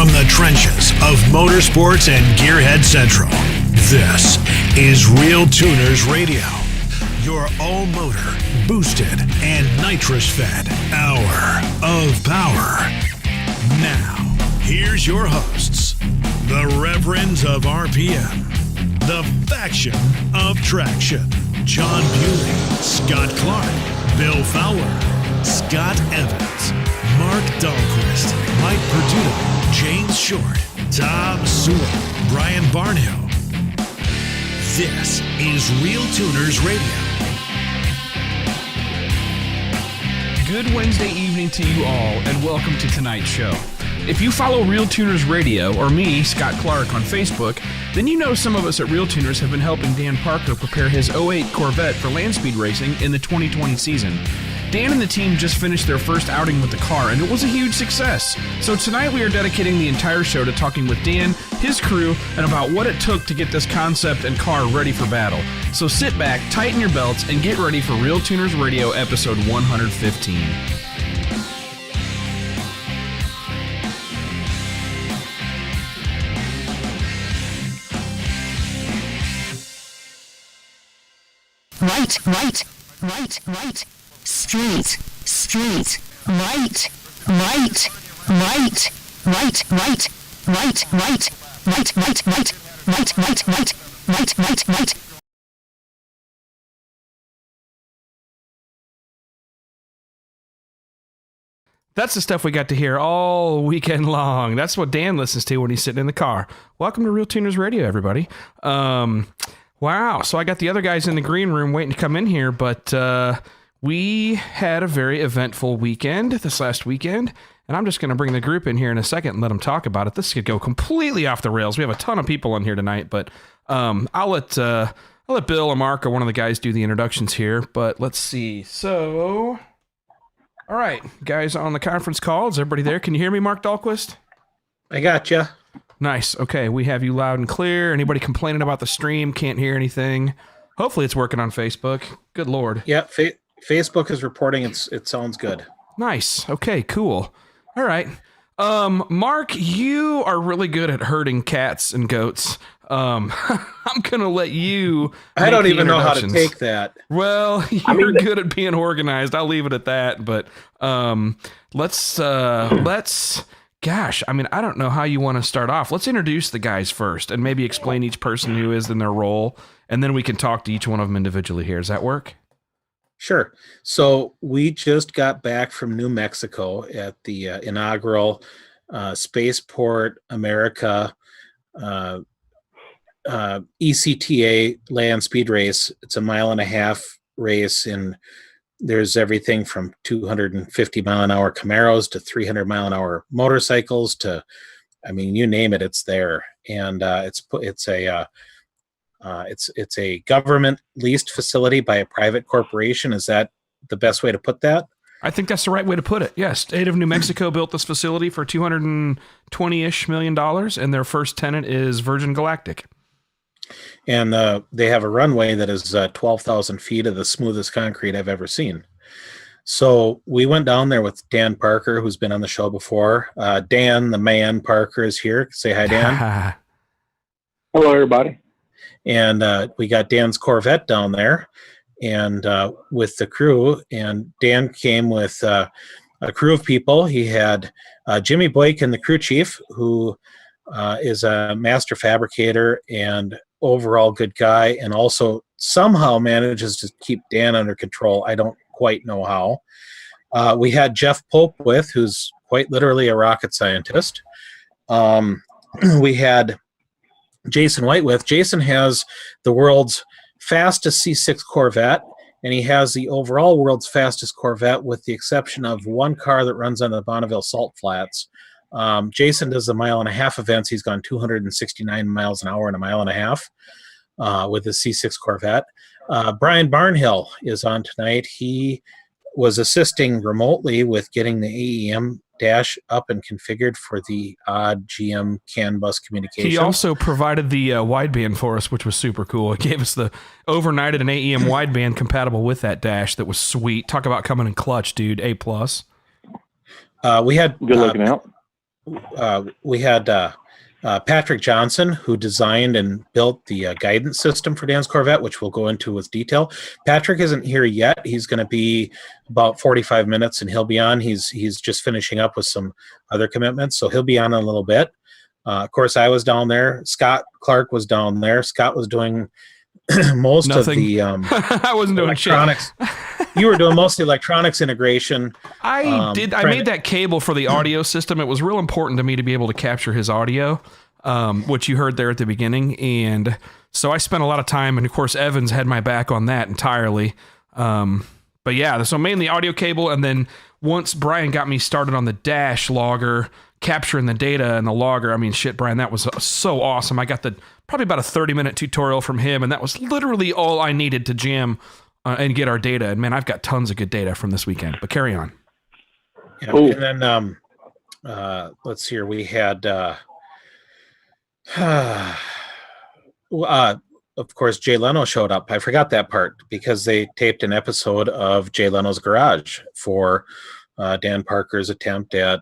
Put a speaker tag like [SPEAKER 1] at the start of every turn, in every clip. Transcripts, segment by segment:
[SPEAKER 1] From the trenches of motorsports and Gearhead Central, this is RealTuners Radio, your all-motor, boosted, and nitrous-fed hour of power. Now, here's your hosts, the Reverends of RPM, the Faction of Traction, John Bewley, Scott Clark, Bill Fowler, Scott Evans, Mark Dahlquist, Mike Perduto, James Short, Tom Sewell, Brian Barnhill. This is RealTuners Radio.
[SPEAKER 2] Good Wednesday evening to you all, and welcome to tonight's show. If you follow RealTuners Radio, or me, Scott Clark, on Facebook, then you know some of us at RealTuners have been helping Dan Parker prepare his '08 Corvette for land speed racing in the 2020 season. Dan and the team just finished their first outing with the car, and it was a huge success. So tonight we are dedicating the entire show to talking with Dan, his crew, and about what it took to get this concept and car ready for battle. So sit back, tighten your belts, and get ready for RealTuners Radio episode 115.
[SPEAKER 3] Right. Straight, right, right.
[SPEAKER 2] That's the stuff we got to hear all weekend long. That's what Dan listens to when he's sitting in the car. Welcome to RealTuners Radio, everybody. Wow. So I got the other guys in the green room waiting to come in here, but we had a very eventful weekend this last weekend, and I'm just going to bring the group in here in a second and let them talk about it. This could go completely off the rails. We have a ton of people on here tonight, but I'll let Bill or Mark or one of the guys do the introductions here. But let's see. So, all right, guys on the conference call. Is everybody there? Can you hear me, Mark Dahlquist?
[SPEAKER 4] I got you.
[SPEAKER 2] Nice. Okay, we have you loud and clear. Anybody complaining about the stream? Can't hear anything. Hopefully it's working on Facebook. Good Lord.
[SPEAKER 4] Yeah, Facebook is reporting it sounds good.
[SPEAKER 2] Nice. Okay, cool. All right. Mark, you are really good at herding cats and goats. I'm going to let you
[SPEAKER 4] I don't even know how to take that.
[SPEAKER 2] Well, you're good at being organized. I'll leave it at that. But let's gosh, I mean, I don't know how you want to start off. Let's introduce the guys first and maybe explain each person who is in their role, and then we can talk to each one of them individually here. Does that work?
[SPEAKER 4] Sure. So we just got back from New Mexico at the inaugural Spaceport America ECTA land speed race. It's a 1.5-mile race, and there's everything from 250-mile-an-hour Camaros to 300-mile-an-hour motorcycles to, I mean, you name it, it's there. And it's a government leased facility by a private corporation. Is that the best way to put that?
[SPEAKER 2] I think that's the right way to put it. Yes. State of New Mexico built this facility for $220-ish million, and their first tenant is Virgin Galactic.
[SPEAKER 4] And they have a runway that is 12,000 feet of the smoothest concrete I've ever seen. So we went down there with Dan Parker, who's been on the show before. Dan, the man Parker, is here. Say hi, Dan.
[SPEAKER 5] Hello, everybody.
[SPEAKER 4] And we got Dan's Corvette down there and with the crew. And Dan came with a crew of people. He had Jimmy Boykin, the crew chief, who is a master fabricator and overall good guy, and also somehow manages to keep Dan under control. I don't quite know how. We had Jeff Pope who's quite literally a rocket scientist. We had Jason White Jason has the world's fastest C6 Corvette, and he has the overall world's fastest Corvette with the exception of one car that runs on the Bonneville Salt Flats. Jason does the 1.5-mile events. He's gone 269 miles an hour in a 1.5 miles with the C6 Corvette. Brian Barnhill is on tonight. He was assisting remotely with getting the AEM dash up and configured for the odd GM CAN bus communication.
[SPEAKER 2] He also provided the wideband for us, which was super cool. It gave us the overnighted an AEM wideband compatible with that dash. That was sweet. Talk about coming in clutch, dude. A+.
[SPEAKER 4] We had
[SPEAKER 5] good looking out.
[SPEAKER 4] we had Patrick Johnson, who designed and built the guidance system for Dan's Corvette, which we'll go into with detail. Patrick isn't here yet. He's going to be about 45 minutes, and he'll be on. He's just finishing up with some other commitments, so he'll be on in a little bit. Of course, I was down there. Scott Clark was down there. Scott was doing most
[SPEAKER 2] Nothing.
[SPEAKER 4] of the
[SPEAKER 2] I wasn't doing
[SPEAKER 4] electronics. You were doing most of the electronics integration.
[SPEAKER 2] I made that cable for the audio system. It was real important to me to be able to capture his audio, which you heard there at the beginning. And so I spent a lot of time, and of course, Evans had my back on that entirely. But yeah, so mainly audio cable. And then once Brian got me started on the dash logger, capturing the data and the logger, I mean, shit, Brian, that was so awesome. I got probably about a 30-minute tutorial from him, and that was literally all I needed to jam and get our data. And man, I've got tons of good data from this weekend, but carry on.
[SPEAKER 4] Yeah, and then let's see here. We had, of course, Jay Leno showed up. I forgot that part because they taped an episode of Jay Leno's Garage for Dan Parker's attempt at,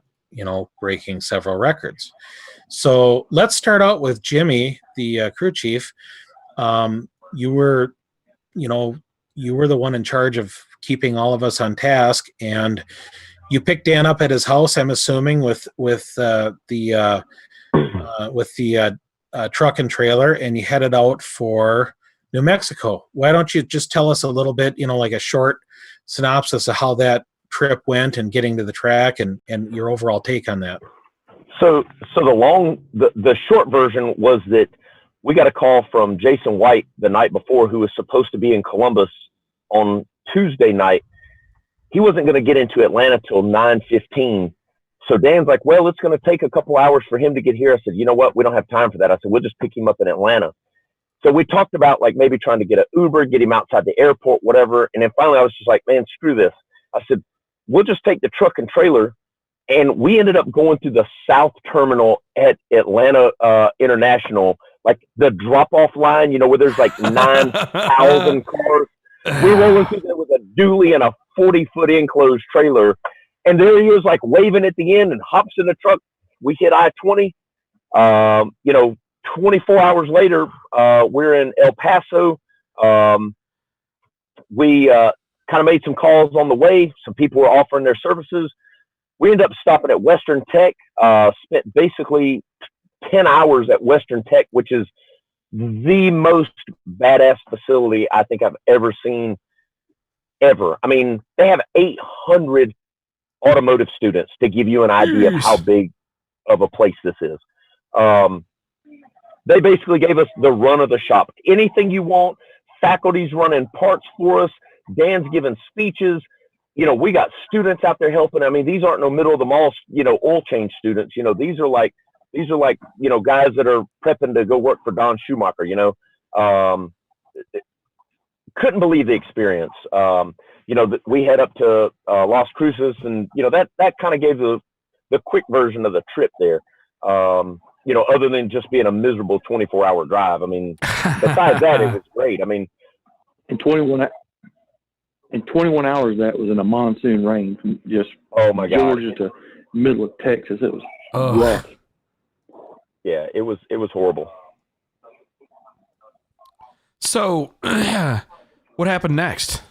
[SPEAKER 4] breaking several records. So let's start out with Jimmy, the crew chief. You were the one in charge of keeping all of us on task, and you picked Dan up at his house, I'm assuming, with the truck and trailer, and you headed out for New Mexico. Why don't you just tell us a little bit, like a short synopsis of how that trip went and getting to the track and your overall take on that?
[SPEAKER 6] So the short version was that we got a call from Jason White the night before, who was supposed to be in Columbus on Tuesday night. He wasn't going to get into Atlanta till 9:15. So Dan's like, well, it's going to take a couple hours for him to get here. I said, you know what? We don't have time for that. I said, we'll just pick him up in Atlanta. So we talked about like maybe trying to get an Uber, get him outside the airport, whatever. And then finally I was just like, man, screw this. I said, we'll just take the truck and trailer. And we ended up going to the South Terminal at Atlanta International, like the drop-off line, where there's like 9,000 cars. We're rolling through there with a dually and a 40-foot enclosed trailer. And there he was like waving at the end and hops in the truck. We hit I-20. 24 hours later, we're in El Paso. We kind of made some calls on the way. Some people were offering their services. We ended up stopping at Western Tech, spent basically 10 hours at Western Tech, which is the most badass facility I think I've ever seen ever. I mean, they have 800 automotive students, to give you an idea of how big of a place this is. They basically gave us the run of the shop. Anything you want, faculty's running parts for us. Dan's giving speeches. We got students out there helping. I mean, these aren't no middle of the mall, oil change students. These are like, guys that are prepping to go work for Don Schumacher, couldn't believe the experience. We head up to Las Cruces, and, that kind of gave the quick version of the trip there. Other than just being a miserable 24-hour drive. I mean, besides that, it was great. I mean,
[SPEAKER 5] In 21 hours, that was in a monsoon rain from just Georgia to middle of Texas. It was rough.
[SPEAKER 6] Yeah, it was horrible.
[SPEAKER 2] So, what happened next?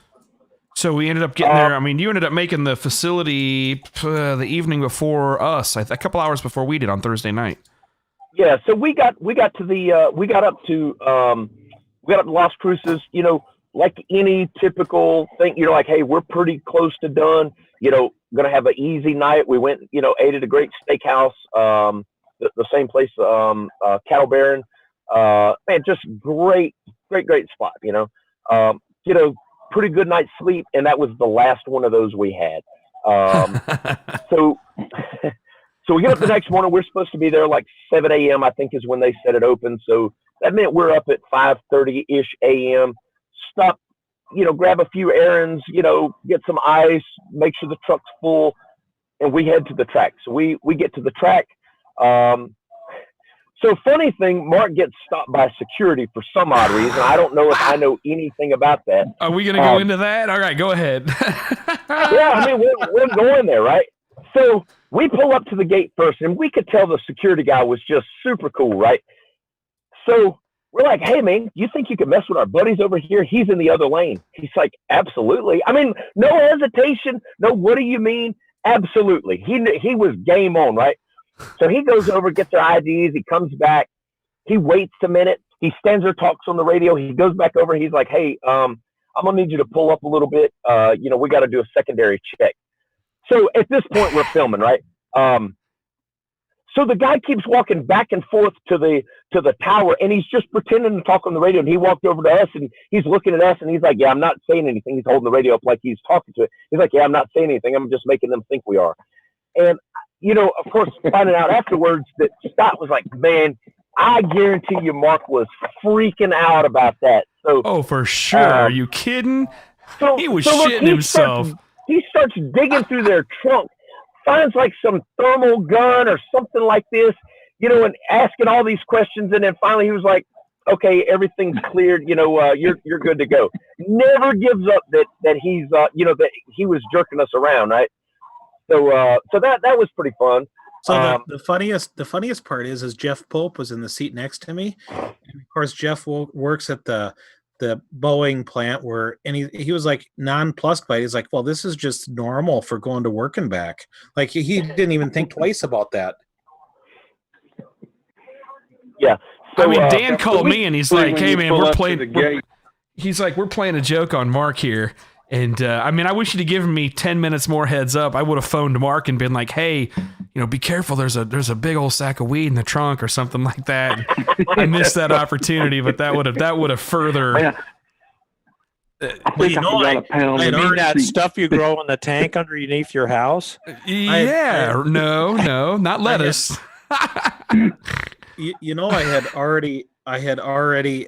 [SPEAKER 2] So we ended up getting there. I mean, you ended up making the facility the evening before us, a couple hours before we did on Thursday night.
[SPEAKER 6] Yeah, so we got up to Las Cruces, like any typical thing, like, hey, we're pretty close to done, gonna have an easy night. We went, ate at a great steakhouse, the same place, Cattle Baron, man, just great spot, get a pretty good night's sleep. And that was the last one of those we had. So we get up the next morning. We're supposed to be there like 7 a.m. I think is when they said it open. So that meant we're up at 5:30-ish a.m. Stop, grab a few errands, get some ice, make sure the truck's full, and we head to the track. So we get to the track. So funny thing, Mark gets stopped by security for some odd reason. I don't know if I know anything about that.
[SPEAKER 2] Are we going to go into that? All right, go ahead.
[SPEAKER 6] Yeah, I mean, we're going there, right? So we pull up to the gate first, and we could tell the security guy was just super cool, right? So we're like, hey, man, you think you can mess with our buddies over here? He's in the other lane. He's like, absolutely. I mean, no hesitation. No, what do you mean? Absolutely. He was game on, right? So he goes over, gets their IDs. He comes back. He waits a minute. He stands there, talks on the radio. He goes back over. He's like, hey, I'm going to need you to pull up a little bit. We got to do a secondary check. So at this point, we're filming, right? So the guy keeps walking back and forth to the tower, and he's just pretending to talk on the radio. And he walked over to us, and he's looking at us, and he's like, yeah, I'm not saying anything. He's holding the radio up like he's talking to it. He's like, yeah, I'm not saying anything. I'm just making them think we are. And, of course, finding out afterwards that Scott was like, man, I guarantee you Mark was freaking out about that. So,
[SPEAKER 2] oh, for sure. Are you kidding? He was shitting himself.
[SPEAKER 6] He starts digging through their trunk, finds like some thermal gun or something like this, and asking all these questions. And then finally he was like, okay, everything's cleared. You're good to go. Never gives up that he's, that he was jerking us around. Right. So that was pretty fun.
[SPEAKER 4] So the funniest part is Jeff Pope was in the seat next to me. And of course, Jeff works at the Boeing plant and he was like nonplussed by it. He's like, well, this is just normal for going to work and back. Like he didn't even think twice about that.
[SPEAKER 6] Yeah.
[SPEAKER 2] So, Dan called me and he's like, hey man, we're playing a joke on Mark here. And I wish you'd have given me 10 minutes more heads up. I would have phoned Mark and been like, hey, be careful. There's a big old sack of weed in the trunk or something like that. I missed that opportunity, but that would have further.
[SPEAKER 5] Well, you mean that stuff you grow in the tank underneath your house?
[SPEAKER 2] Yeah, no, not lettuce.
[SPEAKER 4] I had already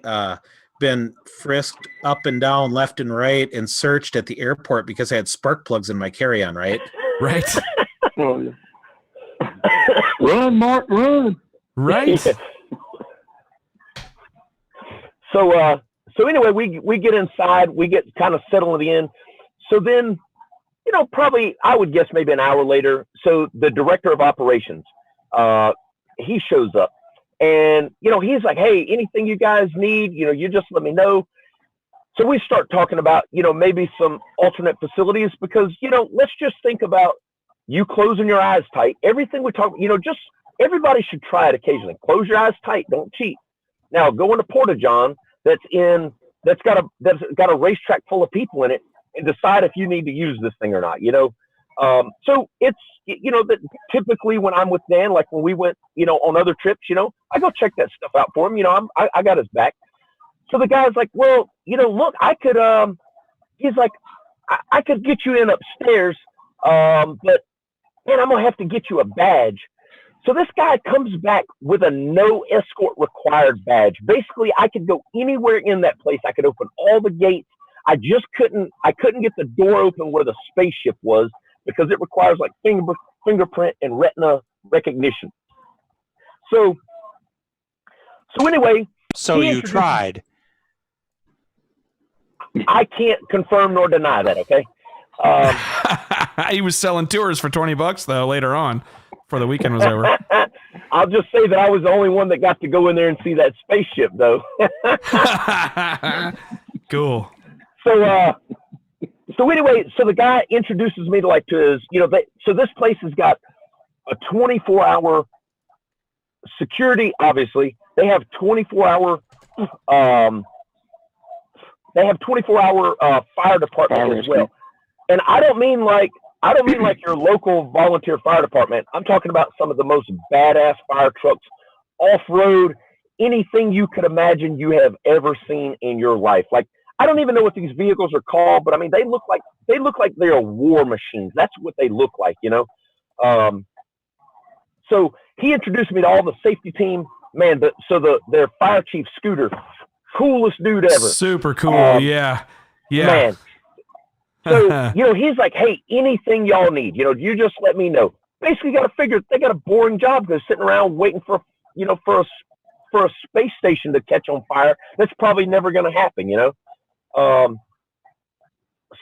[SPEAKER 4] been frisked up and down, left and right, and searched at the airport because I had spark plugs in my carry-on. Right.
[SPEAKER 5] Oh, yeah. Run, Mark, run!
[SPEAKER 2] Right.
[SPEAKER 6] So anyway, we get inside, we get kind of settled in. So then, probably I would guess maybe an hour later. So the director of operations, he shows up. And, he's like, hey, anything you guys need, you just let me know. So we start talking about, maybe some alternate facilities because, let's just think about you closing your eyes tight. Everything we talk, just everybody should try it occasionally. Close your eyes tight. Don't cheat. Now go into Porta-John that's got a racetrack full of people in it and decide if you need to use this thing or not, So it's, that typically when I'm with Dan, like when we went, on other trips, I go check that stuff out for him. I got his back. So the guy's like, well, look, I could, he's like, I could get you in upstairs. But man, I'm going to have to get you a badge. So this guy comes back with a no escort required badge. Basically, I could go anywhere in that place. I could open all the gates. I couldn't get the door open where the spaceship was because it requires like fingerprint and retina recognition. So anyway.
[SPEAKER 5] So you tried.
[SPEAKER 6] I can't confirm nor deny that. Okay.
[SPEAKER 2] He was selling tours for $20 though later on before the weekend was over.
[SPEAKER 6] I'll just say that I was the only one that got to go in there and see that spaceship though.
[SPEAKER 2] Cool.
[SPEAKER 6] So anyway, so the guy introduces me to his, so this place has got a 24-hour security. Obviously, they have 24-hour. They have 24-hour fire department as well. And I don't mean like your local volunteer fire department. I'm talking about some of the most badass fire trucks, off-road, anything you could imagine you have ever seen in your life. Like, I don't even know what these vehicles are called, but I mean, they look like they're war machines. That's what they look like, So he introduced me to all the safety team, man. Their fire chief Scooter, coolest dude ever.
[SPEAKER 2] Super cool. Yeah.
[SPEAKER 6] Man. So, he's like, hey, anything y'all need, you just let me know. Basically got to figure they got a boring job because sitting around waiting for a space station to catch on fire. That's probably never going to happen,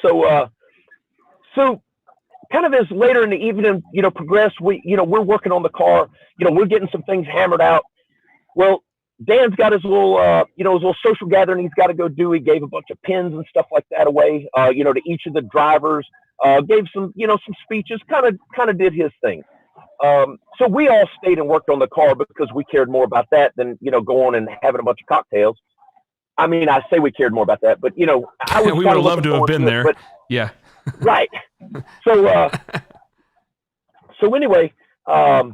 [SPEAKER 6] So kind of as later in the evening, progressed, we're working on the car, we're getting some things hammered out. Well, Dan's got his little, his little social gathering he's got to go do. He gave a bunch of pins and stuff like that away, to each of the drivers, gave some, some speeches, kind of did his thing. So we all stayed and worked on the car because we cared more about that than, going and having a bunch of cocktails. I mean, I say we cared more about that, but, I was
[SPEAKER 2] we would have loved to have been there.
[SPEAKER 6] But,
[SPEAKER 2] yeah.
[SPEAKER 6] Right. So, so anyway, we're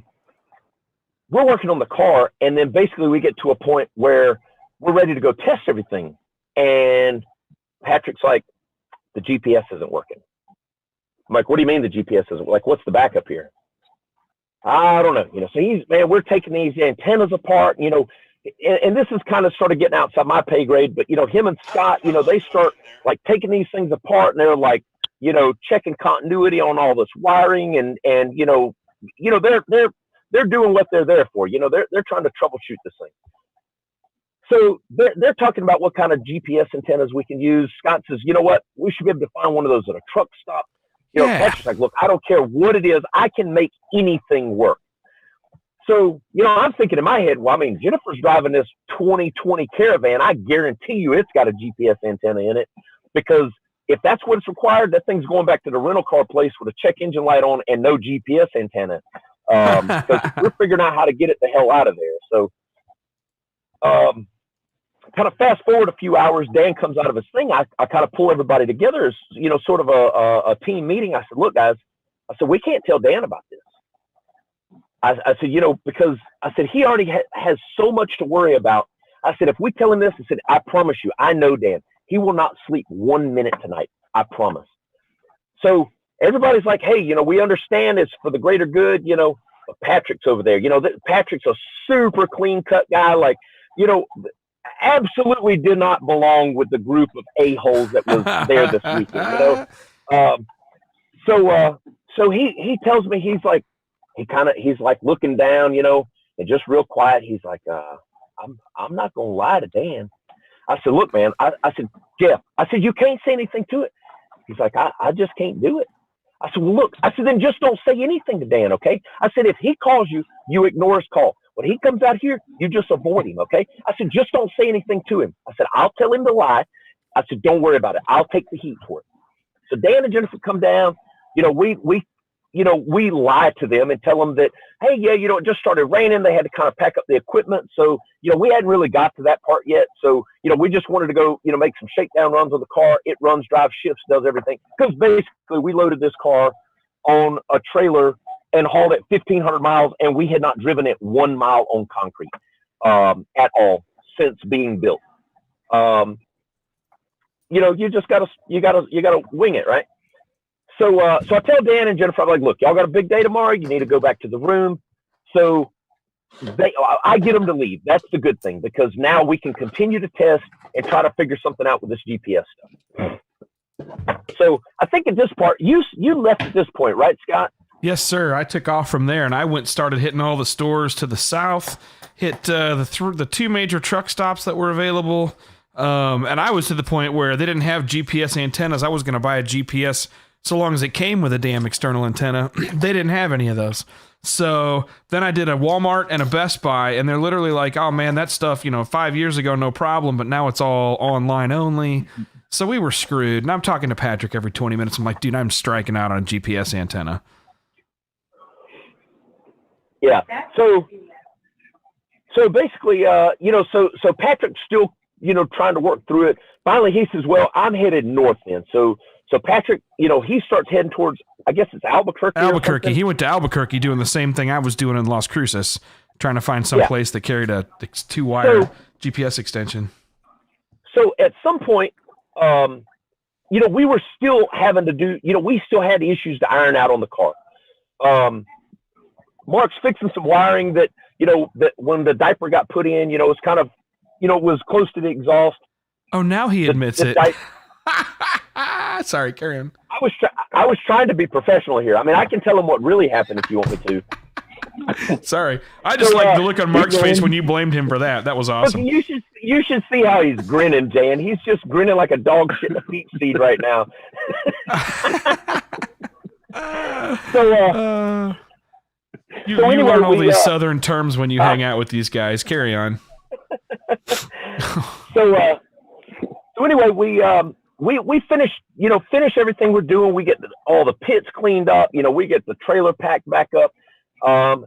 [SPEAKER 6] working on the car, and then basically we get to a point where we're ready to go test everything. And Patrick's like, the GPS isn't working. I'm like, what do you mean the GPS isn't? Like, what's the backup here? I don't know. So we're taking these antennas apart, and this is kind of sort of getting outside my pay grade, but, him and Scott, they start like taking these things apart, and they're like, checking continuity on all this wiring, and they're doing what they're there for. They're trying to troubleshoot this thing. So they're talking about what kind of GPS antennas we can use. Scott says, you know what, we should be able to find one of those at a truck stop. Patrick's like, look, I don't care what it is. I can make anything work. So, I'm thinking in my head, well, I mean, Jennifer's driving this 2020 Caravan. I guarantee you it's got a GPS antenna in it, because if that's what's required, that thing's going back to the rental car place with a check engine light on and no GPS antenna. Because we're figuring out how to get it the hell out of there. So, kind of fast forward a few hours, Dan comes out of his thing. I kind of pull everybody together as, sort of a team meeting. I said, look, guys, we can't tell Dan about this. I said, because I said, he already has so much to worry about. I said, if we tell him this, I said, I promise you, I know Dan, he will not sleep 1 minute tonight. I promise. So everybody's like, hey, we understand it's for the greater good, but Patrick's over there. Patrick's a super clean cut guy. Like, absolutely did not belong with the group of a-holes that was there this weekend, So he tells me, he's like, he's like looking down, and just real quiet. He's like, I'm not going to lie to Dan. I said, look, man, I said, Jeff, I said, you can't say anything to it. He's like, I just can't do it. I said, well, look, I said, then just don't say anything to Dan, okay? I said, if he calls you, you ignore his call. When he comes out here, you just avoid him, okay? I said, just don't say anything to him. I said, I'll tell him to lie. I said, don't worry about it. I'll take the heat for it. So Dan and Jennifer come down. We lie to them and tell them that, hey, yeah, it just started raining. They had to kind of pack up the equipment. So, we hadn't really got to that part yet. So, we just wanted to go, make some shakedown runs on the car. It runs, drives, shifts, does everything. Because basically we loaded this car on a trailer and hauled it 1,500 miles, and we had not driven it 1 mile on concrete at all since being built. You just gotta wing it, right? So I tell Dan and Jennifer, I'm like, look, y'all got a big day tomorrow. You need to go back to the room. So I get them to leave. That's the good thing, because now we can continue to test and try to figure something out with this GPS stuff. So I think at this part, you left at this point, right, Scott?
[SPEAKER 2] Yes, sir. I took off from there, and I started hitting all the stores to the south, hit the two major truck stops that were available, and I was to the point where they didn't have GPS antennas. I was going to buy a GPS so long as it came with a damn external antenna. They didn't have any of those. So then I did a Walmart and a Best Buy, and they're literally like, oh, man, that stuff, 5 years ago, no problem, but now it's all online only. So we were screwed. And I'm talking to Patrick every 20 minutes. I'm like, dude, I'm striking out on a GPS antenna.
[SPEAKER 6] Yeah. So basically, so Patrick's still, trying to work through it. Finally, he says, well, I'm headed north then. So Patrick, he starts heading towards, I guess it's Albuquerque.
[SPEAKER 2] Albuquerque. He went to Albuquerque doing the same thing I was doing in Las Cruces, trying to find some place that carried a 2-wire GPS extension. So
[SPEAKER 6] at some point, we were still having to do, we still had issues to iron out on the car. Mark's fixing some wiring that, that when the diaper got put in, it's kind of, it was close to the exhaust.
[SPEAKER 2] Oh, now he admits it. Sorry, carry on.
[SPEAKER 6] I was trying to be professional here. I mean, I can tell him what really happened if you want me to.
[SPEAKER 2] Sorry. I just like the look on Mark's face when you blamed him for that. That was awesome.
[SPEAKER 6] Look, you should see how he's grinning, Jan. He's just grinning like a dog shitting a peach seed right now.
[SPEAKER 2] You learn all these Southern terms when you hang out with these guys. Carry on.
[SPEAKER 6] So anyway, we finish everything we're doing. We get all the pits cleaned up. We get the trailer packed back up. And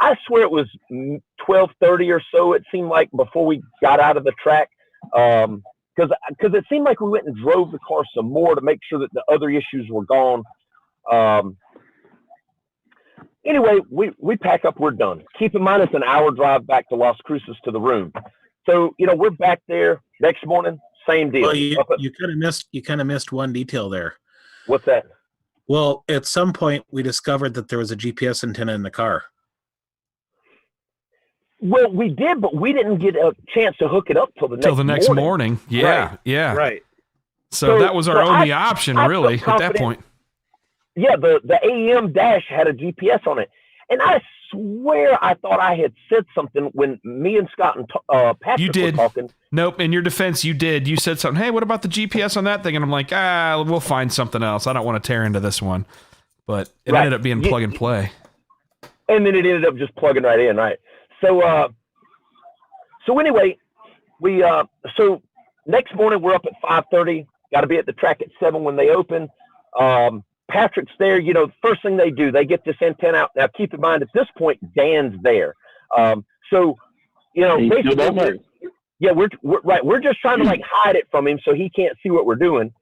[SPEAKER 6] I swear it was 12:30 or so. It seemed like before we got out of the track, because it seemed like we went and drove the car some more to make sure that the other issues were gone. Anyway, we pack up. We're done. Keep in mind it's an hour drive back to Las Cruces to the room. So we're back there next morning. Same deal.
[SPEAKER 4] Well, you kind of missed one detail there.
[SPEAKER 6] What's that?
[SPEAKER 4] Well, at some point we discovered that there was a GPS antenna in the car.
[SPEAKER 6] Well, we did, but we didn't get a chance to hook it up till the next morning.
[SPEAKER 2] Yeah,
[SPEAKER 4] Right.
[SPEAKER 2] yeah.
[SPEAKER 4] Right.
[SPEAKER 2] So that was our only option, really, at that point.
[SPEAKER 6] Yeah, the AEM dash had a GPS on it. And I swear I thought I had said something when me and Scott and Patrick were talking.
[SPEAKER 2] Nope, in your defense, you did. You said something, hey, what about the GPS on that thing? And I'm like, we'll find something else. I don't want to tear into this one. But it ended up being plug and play.
[SPEAKER 6] And then it ended up just plugging right in, right? So anyway, so next morning we're up at 5:30. Got to be at the track at 7 when they open. Patrick's there. First thing they do, they get this antenna out. Now, keep in mind, at this point, Dan's there. So basically, we're just trying to hide it from him so he can't see what we're doing.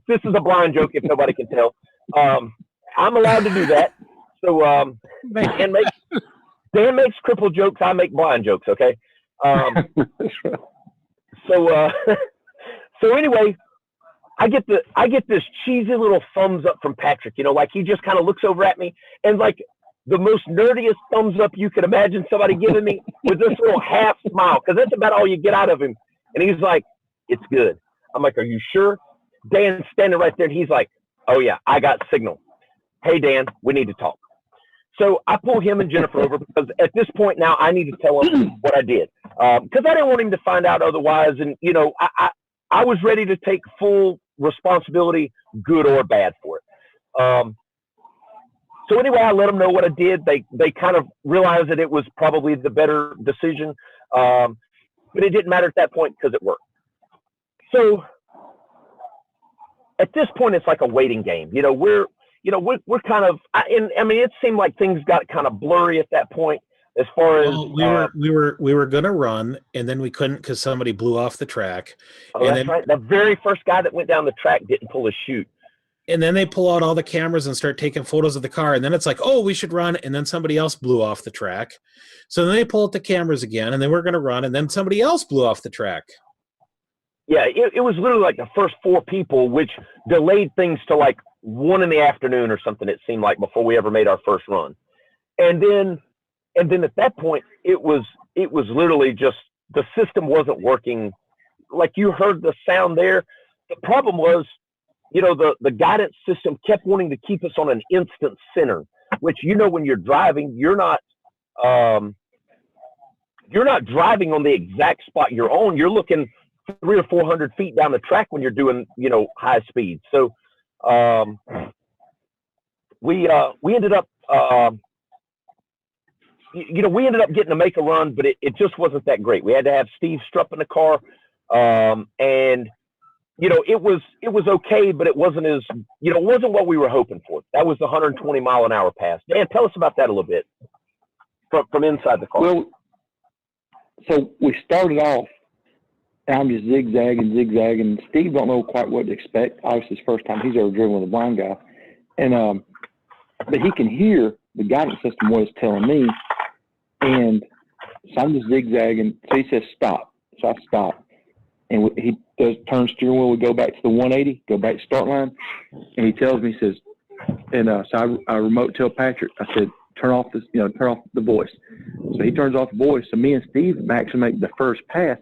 [SPEAKER 6] This is a blind joke if nobody can tell. I'm allowed to do that. So Dan makes crippled jokes. I make blind jokes. Okay. So anyway, I get this cheesy little thumbs up from Patrick. He just kind of looks over at me and the most nerdiest thumbs up you could imagine somebody giving me with this little half smile, because that's about all you get out of him. And he's like, "It's good." I'm like, "Are you sure?" Dan's standing right there, and he's like, "Oh yeah, I got signal. Hey Dan, we need to talk." So I pull him and Jennifer over because at this point now I need to tell him what I did, because I didn't want him to find out otherwise. And I was ready to take full responsibility, good or bad, for it. So anyway, I let them know what I did. They kind of realized that it was probably the better decision, but it didn't matter at that point because it worked. So at this point, it's like a waiting game. We're kind of, it seemed like things got kind of blurry at that point as far as
[SPEAKER 4] we were gonna run, and then we couldn't because somebody blew off the track.
[SPEAKER 6] Oh, that's right. The very first guy that went down the track didn't pull his chute.
[SPEAKER 4] And then they pull out all the cameras and start taking photos of the car. And then it's like, oh, we should run. And then somebody else blew off the track. So then they pull out the cameras again, and then we're going to run. And then somebody else blew off the track.
[SPEAKER 6] Yeah, it was literally like the first 4 people, which delayed things to 1 in the afternoon or something, it seemed like, before we ever made our first run. And then at that point, it was literally just the system wasn't working. Like you heard the sound there. The problem was, the guidance system kept wanting to keep us on an instant center, which, when you're driving, you're not driving on the exact spot you're on. You're looking 300 or 400 feet down the track when you're doing, high speed. So, we ended up, we ended up getting to make a run, but it just wasn't that great. We had to have Steve Strupp in the car. And it was okay, but it wasn't as, it wasn't what we were hoping for. That was the 120 mile an hour pass. Dan, tell us about that a little bit from inside the car.
[SPEAKER 5] Well, so we started off, and I'm just zigzagging. Steve don't know quite what to expect. Obviously, it's the first time he's ever driven with a blind guy. And, but he can hear the guidance system, what it's telling me. And so I'm just zigzagging. So he says, stop. So I stop. And he does turn steering wheel. We go back to the 180, go back to start line. And he tells me, he says, and so I remote tell Patrick, I said, turn off the voice. So he turns off the voice. So me and Steve actually make the first pass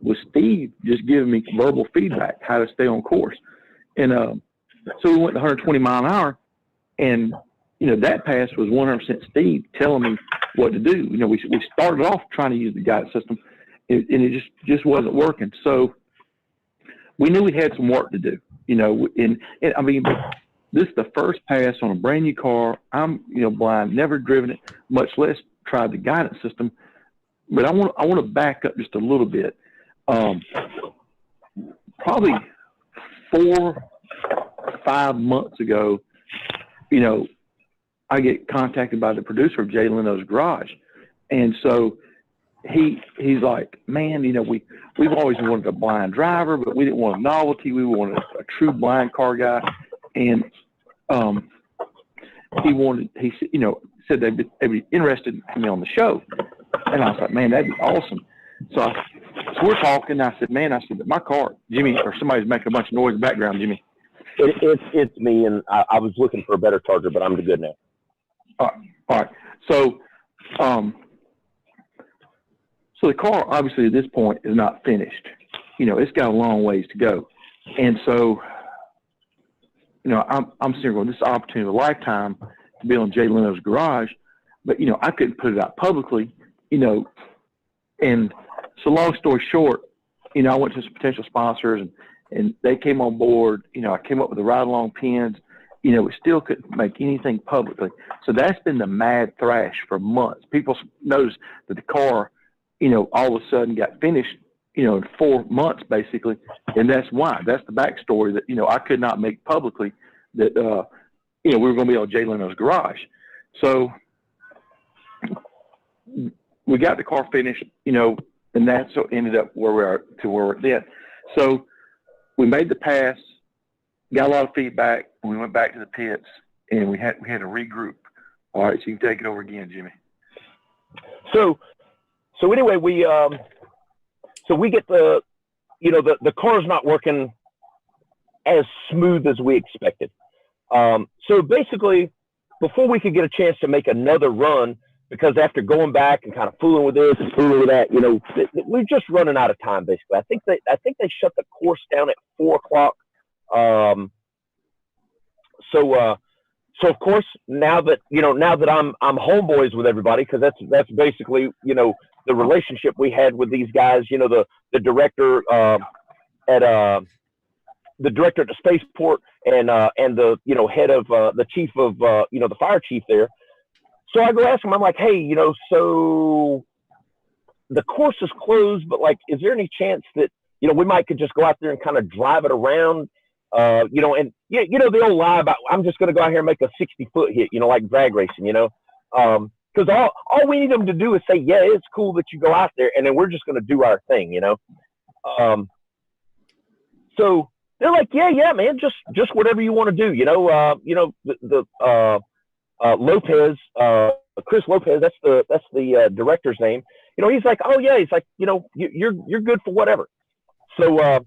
[SPEAKER 5] with Steve just giving me verbal feedback, how to stay on course. And so we went to 120 mile an hour, and that pass was 100% Steve telling me what to do. We started off trying to use the guidance system, and it just wasn't working. So we knew we had some work to do. And this is the first pass on a brand new car. I'm, blind, never driven it, much less tried the guidance system. But I want to back up just a little bit. Probably 4 or 5 months ago, I get contacted by the producer of Jay Leno's Garage. And so he's like, man, we've always wanted a blind driver, but we didn't want a novelty. We wanted a true blind car guy. And he said they'd be interested in me on the show. And I was like, man, that'd be awesome. So we're talking. I said, but my car, Jimmy, or somebody's making a bunch of noise in the background, Jimmy.
[SPEAKER 6] It's me, and I was looking for a better charger, but I'm good now.
[SPEAKER 5] All right. So the car, obviously, at this point is not finished. It's got a long ways to go. And so, I'm sitting going, this is an opportunity of a lifetime to be on Jay Leno's Garage, but, I couldn't put it out publicly, and so long story short, I went to some potential sponsors and they came on board. I came up with the ride-along pins. We still couldn't make anything publicly. So that's been the mad thrash for months. People noticed that the car, all of a sudden got finished, in 4 months basically. And that's why. That's the backstory that, I could not make publicly that, we were going to be on Jay Leno's Garage. So we got the car finished, and that's what ended up where we're at. So we made the pass, got a lot of feedback. We went back to the pits, and we had to regroup. All right, so you can take it over again, Jimmy.
[SPEAKER 6] So anyway, we get the car's not working as smooth as we expected. So basically, before we could get a chance to make another run, because after going back and kind of fooling with this and fooling with that, we're just running out of time. Basically, I think they shut the course down at 4:00. So of course, now that I'm homeboys with everybody, because that's basically the relationship we had with these guys. The director at the spaceport and the head of the chief of the fire chief there. So I go ask him, I'm like, hey, so the course is closed, but is there any chance that, we might could just go out there and kind of drive it around, and the old lie about, I'm just going to go out here and make a 60-foot hit, like drag racing, because all we need them to do is say, yeah, it's cool that you go out there, and then we're just going to do our thing, So they're like, yeah, man, just whatever you want to do, Lopez, Chris Lopez, that's the director's name. He's like, oh yeah, he's like, you're good for whatever. So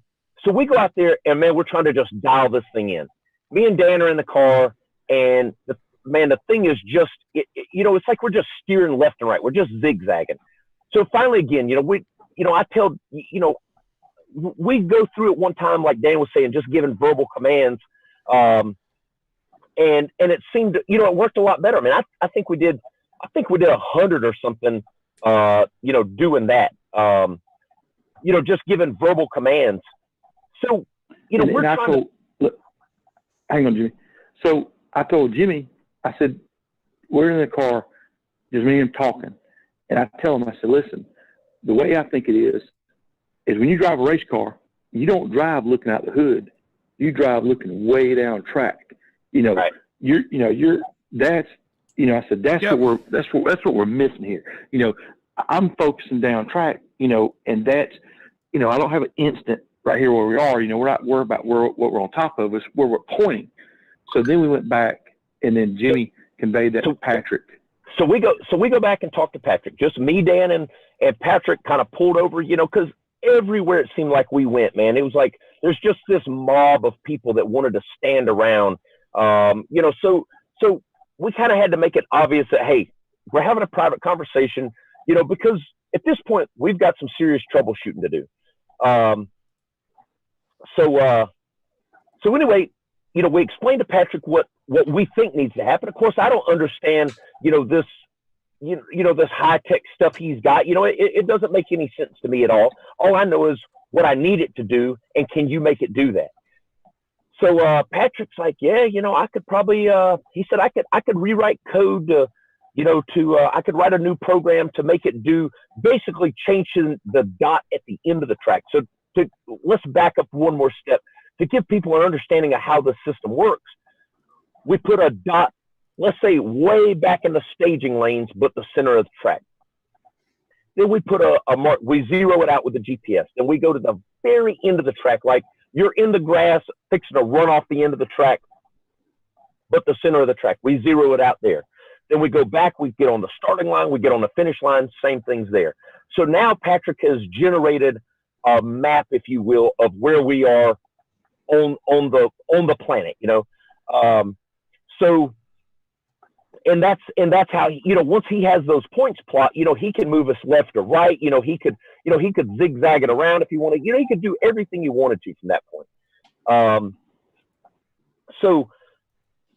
[SPEAKER 6] we go out there and man, we're trying to just dial this thing in. Me and Dan are in the car, and the thing is just, it's like we're just steering left and right. We're just zigzagging. So finally, again, I tell, we go through it one time, like Dan was saying, just giving verbal commands. And it seemed, it worked a lot better. I mean, I think we did 100 or something, doing that, just giving verbal commands. So, we're trying
[SPEAKER 5] look, hang on, Jimmy. So I told Jimmy, I said, we're in the car, just me and him talking. And I tell him, I said, listen, the way I think it is when you drive a race car, you don't drive looking out the hood. You drive looking way down track. Right. I said, that's
[SPEAKER 2] yep.
[SPEAKER 5] what we're missing here. I'm focusing down track, and that's, I don't have an instant right here where we are, we're not worried about what we're on top of us, where we're pointing. So then we went back, and then Jimmy conveyed that to Patrick.
[SPEAKER 6] So we go back and talk to Patrick, just me, Dan, and Patrick kind of pulled over, because everywhere it seemed like we went, man, it was like, there's just this mob of people that wanted to stand around. So we kind of had to make it obvious that, hey, we're having a private conversation, because at this point we've got some serious troubleshooting to do. So anyway, we explained to Patrick what we think needs to happen. Of course, I don't understand, this, this high tech stuff he's got, it doesn't make any sense to me at all. All I know is what I need it to do. And can you make it do that? So Patrick's like, yeah, I could probably. He said I could rewrite code to, I could write a new program to make it do basically changing the dot at the end of the track. So let's back up one more step to give people an understanding of how the system works. We put a dot, let's say, way back in the staging lanes, but the center of the track. Then we put a mark. We zero it out with the GPS. Then we go to the very end of the track, like you're in the grass, fixing to run off the end of the track, but the center of the track. We zero it out there. Then we go back, we get on the starting line, we get on the finish line, same things there. So now Patrick has generated a map, if you will, of where we are on the planet, So, and that's how, once he has those points plot, he can move us left or right, he could zigzag it around if he wanted, he could do everything he wanted to from that point. So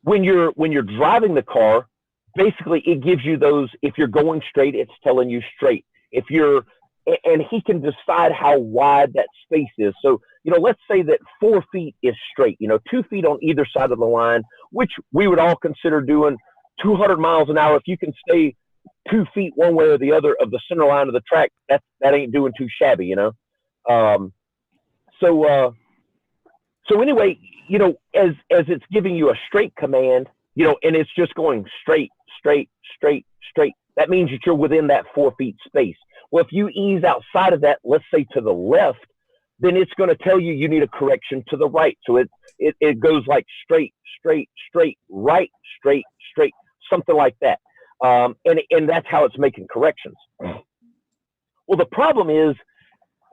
[SPEAKER 6] when you're driving the car, basically it gives you those, if you're going straight, it's telling you straight. And he can decide how wide that space is. So, let's say that 4 feet is straight, 2 feet on either side of the line, which we would all consider doing 200 miles an hour. If you can stay 2 feet one way or the other of the center line of the track, that ain't doing too shabby, So anyway, as it's giving you a straight command, and it's just going straight, straight, straight, straight, that means that you're within that 4 feet space. Well, if you ease outside of that, let's say to the left, then it's going to tell you need a correction to the right. So it goes like straight, straight, straight, right, straight, straight, something like that. And that's how it's making corrections. Well, the problem is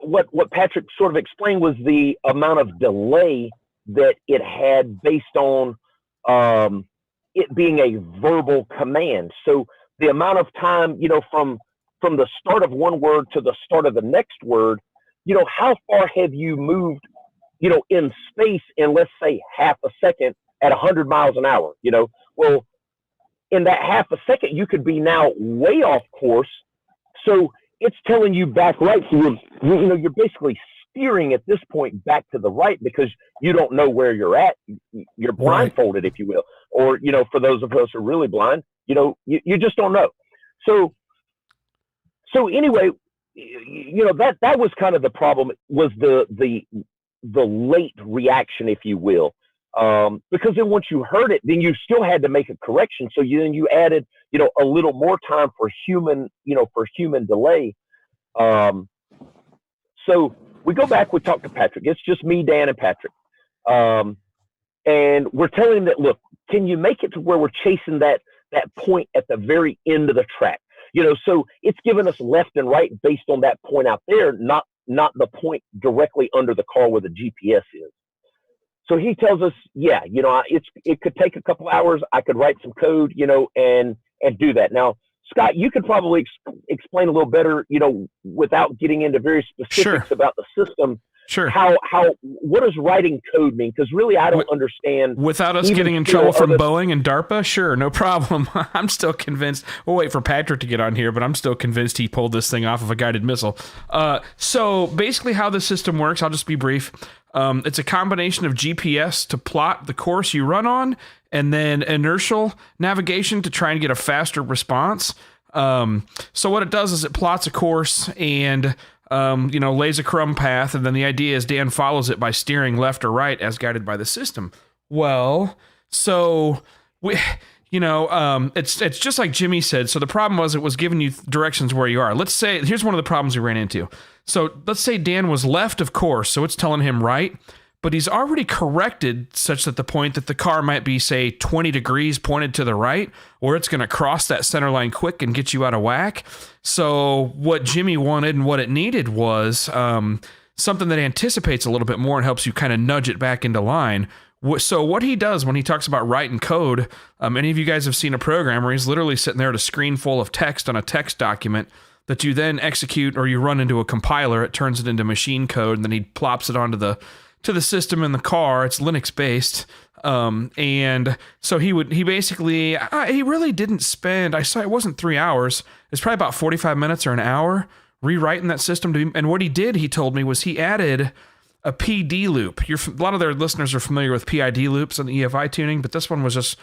[SPEAKER 6] what Patrick sort of explained was the amount of delay that it had based on it being a verbal command. So the amount of time, from the start of one word to the start of the next word, how far have you moved, in space in, let's say, half a second at 100 miles an hour, Well, in that half a second, you could be now way off course. So it's telling you back right. So you're basically steering at this point back to the right because you don't know where you're at. You're blindfolded, if you will. Or, for those of us who are really blind, you just don't know. So anyway, that was kind of the problem, was the late reaction, if you will, because then once you heard it, then you still had to make a correction. So you added, a little more time for human delay. So we go back, we talk to Patrick. It's just me, Dan, and Patrick, and we're telling him that, look, can you make it to where we're chasing that point at the very end of the track? So it's giving us left and right based on that point out there, not the point directly under the car where the GPS is. So he tells us, yeah, it could take a couple hours. I could write some code, and do that. Now, Scott, you could probably explain a little better, without getting into very specifics about the system.
[SPEAKER 2] Sure.
[SPEAKER 6] What does writing code mean? Because really, I don't understand.
[SPEAKER 2] Without us getting in trouble from Boeing and DARPA, sure, no problem. I'm still convinced. We'll wait for Patrick to get on here, but I'm still convinced he pulled this thing off of a guided missile. So basically, how the system works, I'll just be brief. It's a combination of GPS to plot the course you run on, and then inertial navigation to try and get a faster response. So what it does is it plots a course and lays a crumb path, and then the idea is Dan follows it by steering left or right as guided by the system. Well, so it's just like Jimmy said. So the problem was it was giving you directions where you are. Let's say, here's one of the problems we ran into. So let's say Dan was left of course, so it's telling him right, but he's already corrected such that the point that the car might be, say, 20 degrees pointed to the right, or it's going to cross that center line quick and get you out of whack. So what Jimmy wanted and what it needed was something that anticipates a little bit more and helps you kind of nudge it back into line. So what he does when he talks about writing code, any of you guys have seen a program where he's literally sitting there at a screen full of text on a text document that you then execute, or you run into a compiler, it turns it into machine code, and then he plops it onto the system in the car. It's Linux based. And so he really didn't spend, I saw it wasn't 3 hours. It's probably about 45 minutes or an hour rewriting that system and what he did, he told me, was he added a PD loop. A lot of their listeners are familiar with PID loops on the EFI tuning, but this one was just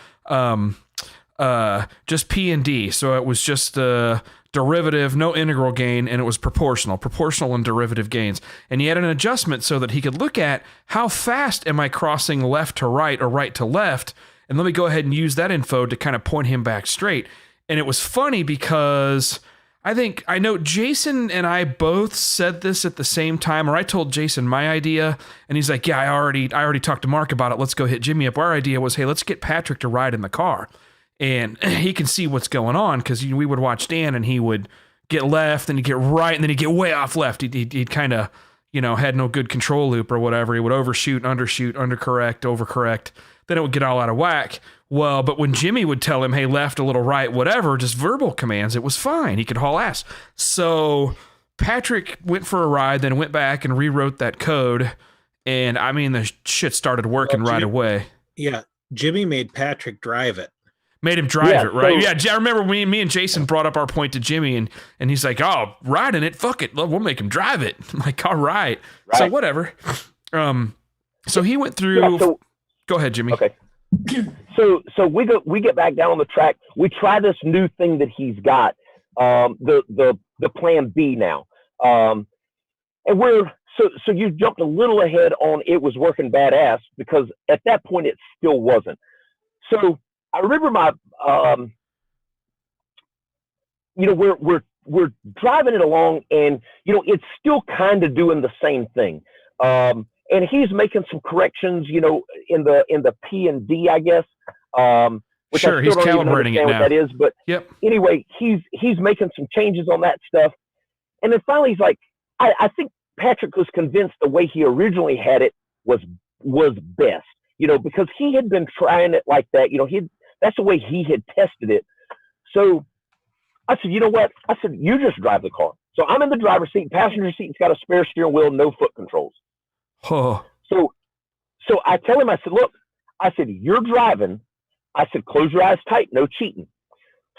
[SPEAKER 2] P and D. So it was just derivative, no integral gain, and it was proportional and derivative gains. And he had an adjustment so that he could look at how fast am I crossing left to right or right to left, and let me go ahead and use that info to kind of point him back straight. And it was funny because I know Jason and I both said this at the same time, or I told Jason my idea, and he's like, yeah, I already talked to Mark about it. Let's go hit Jimmy up. Our idea was, hey, let's get Patrick to ride in the car, and he can see what's going on, because we would watch Dan, and he would get left, and he'd get right, and then he'd get way off left. He'd kind of, had no good control loop or whatever. He would overshoot, undershoot, undercorrect, overcorrect. Then it would get all out of whack. Well, but when Jimmy would tell him, hey, left, a little right, whatever, just verbal commands, it was fine. He could haul ass. So Patrick went for a ride, then went back and rewrote that code. And I mean, the shit started working right away.
[SPEAKER 4] Yeah. Jimmy made Patrick drive it.
[SPEAKER 2] Made him drive it, right? So, yeah, I remember me and Jason brought up our point to Jimmy, and he's like, oh, riding it, fuck it, we'll make him drive it. I'm like, all right. So whatever. So he went through. Yeah, go ahead, Jimmy.
[SPEAKER 6] Okay. So we get back down on the track. We try this new thing that he's got, the plan B now. And so you jumped a little ahead on it was working badass, because at that point it still wasn't. So I remember my we're driving it along, and it's still kind of doing the same thing. And he's making some corrections, in the P and D, I guess. Which
[SPEAKER 2] sure, he's calibrating it now.
[SPEAKER 6] What that is, but anyway, he's making some changes on that stuff. And then finally, he's like, I think Patrick was convinced the way he originally had it was best, because he had been trying it like that. That's the way he had tested it. So I said, you know what? I said, you just drive the car. So I'm in the driver's seat. Passenger seat's got a spare steering wheel, no foot controls.
[SPEAKER 2] Oh.
[SPEAKER 6] So I tell him, I said, look, you're driving. I said, close your eyes tight, no cheating.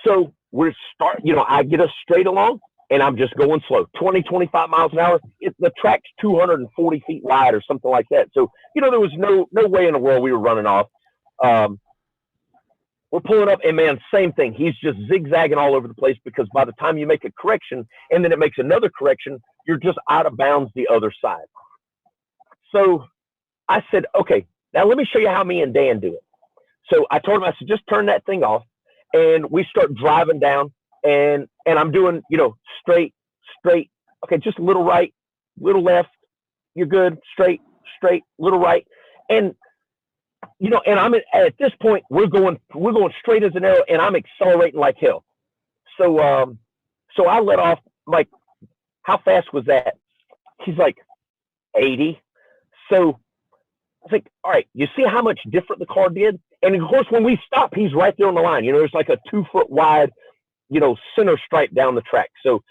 [SPEAKER 6] So I get us straight along, and I'm just going slow, 20, 25 miles an hour. The track's 240 feet wide or something like that. So, there was no way in the world we were running off. We're pulling up, and man, same thing. He's just zigzagging all over the place, because by the time you make a correction and then it makes another correction, you're just out of bounds the other side. So I said, okay, now let me show you how me and Dan do it. So I told him, I said, just turn that thing off, and we start driving down, and I'm doing, straight, okay, just a little right, little left, you're good, straight, little right. And, and I'm at this point, we're going straight as an arrow, and I'm accelerating like hell. So I let off, like, how fast was that? He's like, 80. So I think, all right, you see how much different the car did? And of course, when we stop, he's right there on the line. There's like a 2 foot wide, center stripe down the track. So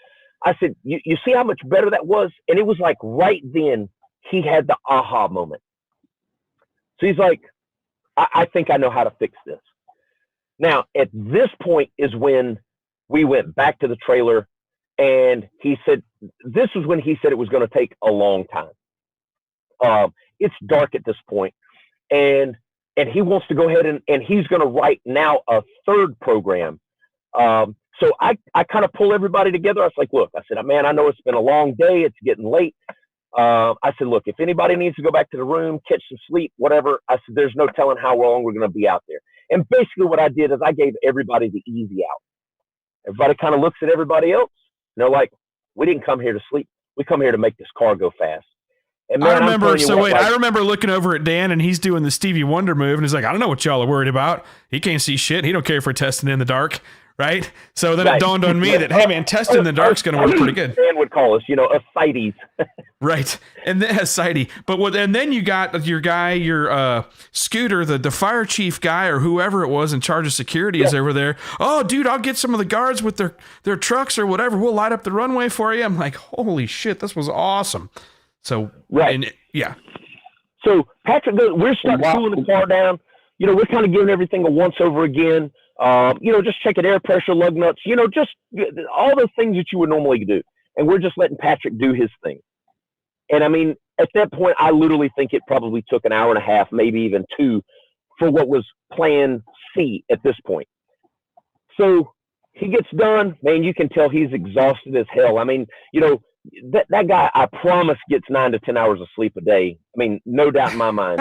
[SPEAKER 6] I said, you see how much better that was? And it was like right then he had the aha moment. So he's like, I think I know how to fix this. Now, at this point is when we went back to the trailer, and he said, this was when he said it was going to take a long time. It's dark at this point, and he wants to go ahead and he's going to write now a third program. So I kind of pull everybody together. I was like, look, I said, man, I know it's been a long day. It's getting late. I said, look, if anybody needs to go back to the room, catch some sleep, whatever, I said, there's no telling how long we're going to be out there. And basically what I did is I gave everybody the easy out. Everybody kind of looks at everybody else. Like, we didn't come here to sleep. We come here to make this car go fast. And man,
[SPEAKER 2] I remember looking over at Dan, and he's doing the Stevie Wonder move, and he's like, I don't know what y'all are worried about. He can't see shit. He don't care if we're testing in the dark. Right. So then it dawned on me that, hey man, testing in the dark's going to work pretty good.
[SPEAKER 6] Dan would call us, ascites.
[SPEAKER 2] Right. And then ascite. And then you got your guy, your Scooter, the fire chief guy or whoever it was in charge of security is over there. Oh, dude, I'll get some of the guards with their trucks or whatever. We'll light up the runway for you. I'm like, holy shit, this was awesome. So, yeah.
[SPEAKER 6] So Patrick, we're starting cooling the car down. We're kind of giving everything a once over again. Just checking air pressure, lug nuts, just all those things that you would normally do. And we're just letting Patrick do his thing. And I mean, at that point, I literally think it probably took an hour and a half, maybe even 2, for what was plan C at this point. So he gets done, man, you can tell he's exhausted as hell. I mean, you know, that guy, I promise, gets 9 to 10 hours of sleep a day. I mean, no doubt in my mind.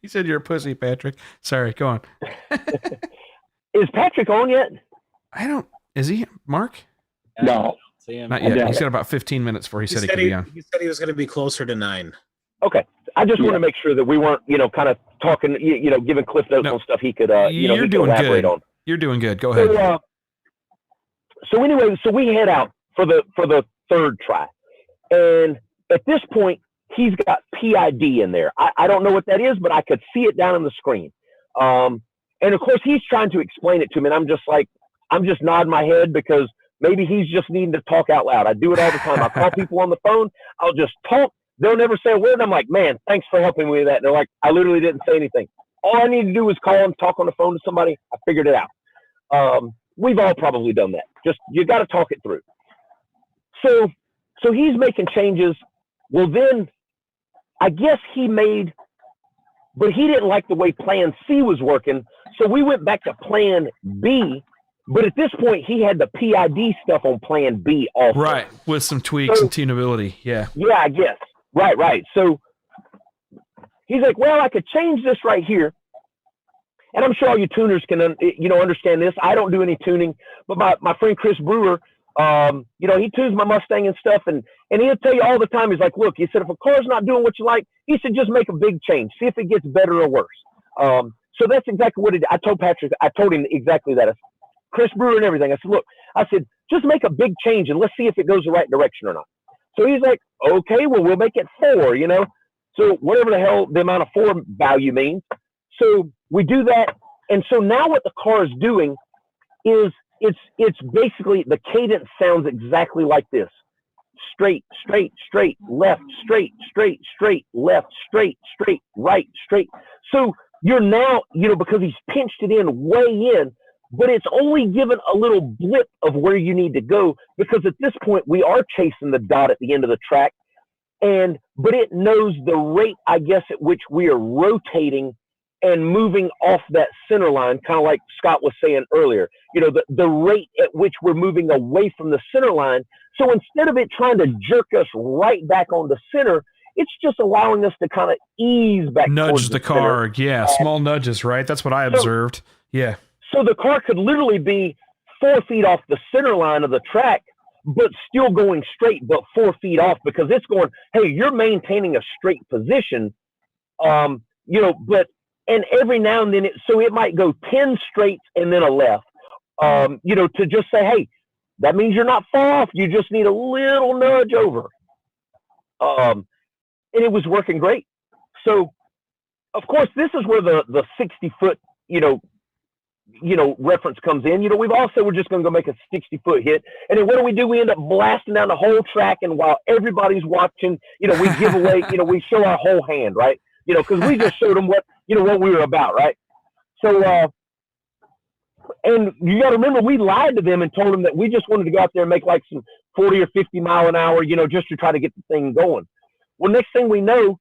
[SPEAKER 2] He said you're a pussy, Patrick. Sorry, go on.
[SPEAKER 6] Is Patrick on yet?
[SPEAKER 2] Is he, Mark?
[SPEAKER 5] No.
[SPEAKER 4] See him.
[SPEAKER 2] Not yet. He's got about 15 minutes before he said he could be on.
[SPEAKER 4] He said he was going to be closer to 9.
[SPEAKER 6] Okay. I just want to make sure that we weren't, you know, kind of talking, you know, giving Cliff Notes on stuff he could, you know, he could elaborate on.
[SPEAKER 2] You're doing good. Go ahead.
[SPEAKER 6] So anyway, so we head out for the third try. And at this point, he's got PID in there. I don't know what that is, but I could see it down on the screen. And of course, he's trying to explain it to me. And I'm just nodding my head because maybe he's just needing to talk out loud. I do it all the time. I call people on the phone. I'll just talk. They'll never say a word. And I'm like, man, thanks for helping me with that. And they're like, I literally didn't say anything. All I need to do is call and talk on the phone to somebody. I figured it out. We've all probably done that. Just, you got to talk it through. So he's making changes. Well, then I guess but he didn't like the way plan C was working. So we went back to plan B. But at this point, he had the PID stuff on plan B also.
[SPEAKER 2] Right, with some tweaks and tunability. Yeah.
[SPEAKER 6] Yeah, I guess. Right. So he's like, well, I could change this right here. And I'm sure all you tuners can, you know, understand this. I don't do any tuning, but my friend Chris Brewer, you know, he tunes my Mustang and stuff, and he'll tell you all the time. He's like, look, he said, if a car's not doing what you like, he said, just make a big change, see if it gets better or worse. So that's exactly what I told Patrick. I told him exactly that. Chris Brewer and everything. I said, look, just make a big change and let's see if it goes the right direction or not. So he's like, okay, well, we'll make it 4, you know, so whatever the hell the amount of 4 value means. So we do that. And so now what the car is doing is it's basically, the cadence sounds exactly like this. Straight, straight, straight, left, straight, straight, straight, left, straight, straight, right, straight. So you're now, you know, because he's pinched it in way in, but it's only given a little blip of where you need to go, because at this point we are chasing the dot at the end of the track, but it knows the rate, I guess, at which we are rotating and moving off that center line, kind of like Scott was saying earlier, you know, the rate at which we're moving away from the center line. So instead of it trying to jerk us right back on the center, it's just allowing us to kind of ease back.
[SPEAKER 2] Nudge the car. Center. Yeah. Small nudges, right? That's what I observed. Yeah.
[SPEAKER 6] So the car could literally be 4 feet off the center line of the track, but still going straight, but 4 feet off, because it's going, hey, you're maintaining a straight position, you know, and every now and then, it might go 10 straights and then a left, you know, to just say, hey, that means you're not far off. You just need a little nudge over. And it was working great. So, of course, this is where the 60-foot, you know, reference comes in. You know, we've all said we're just going to go make a 60-foot hit. And then what do? We end up blasting down the whole track. And while everybody's watching, you know, we give away, you know, we show our whole hand, right? You know, because we just showed them what we were about, right? So, and you got to remember, we lied to them and told them that we just wanted to go out there and make like some 40 or 50 mile an hour, you know, just to try to get the thing going. Well, next thing we know,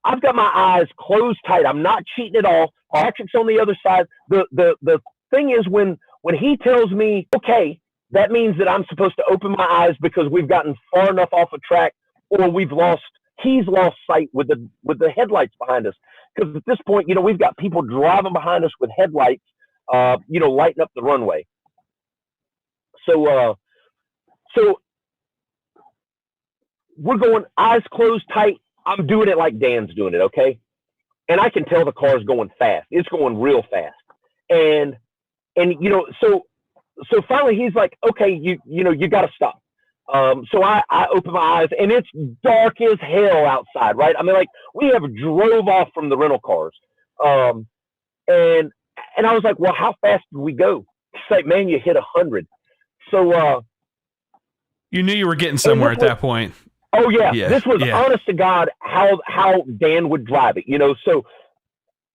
[SPEAKER 6] I've got my eyes closed tight. I'm not cheating at all. Patrick's on the other side. The thing is, when he tells me, okay, that means that I'm supposed to open my eyes because we've gotten far enough off a track, or he's lost sight with the headlights behind us. Because at this point, you know, we've got people driving behind us with headlights, you know, lighting up the runway. So we're going eyes closed tight. I'm doing it like Dan's doing it, okay? And I can tell the car's going fast. It's going real fast. And you know, so finally he's like, okay, you know, you got to stop. So I open my eyes, and it's dark as hell outside, right? I mean, like, we have drove off from the rental cars. And I was like, well, how fast did we go? It's like, man, you hit 100. So
[SPEAKER 2] you knew you were getting somewhere at that point.
[SPEAKER 6] Oh yeah. This was honest to God how Dan would drive it, you know. So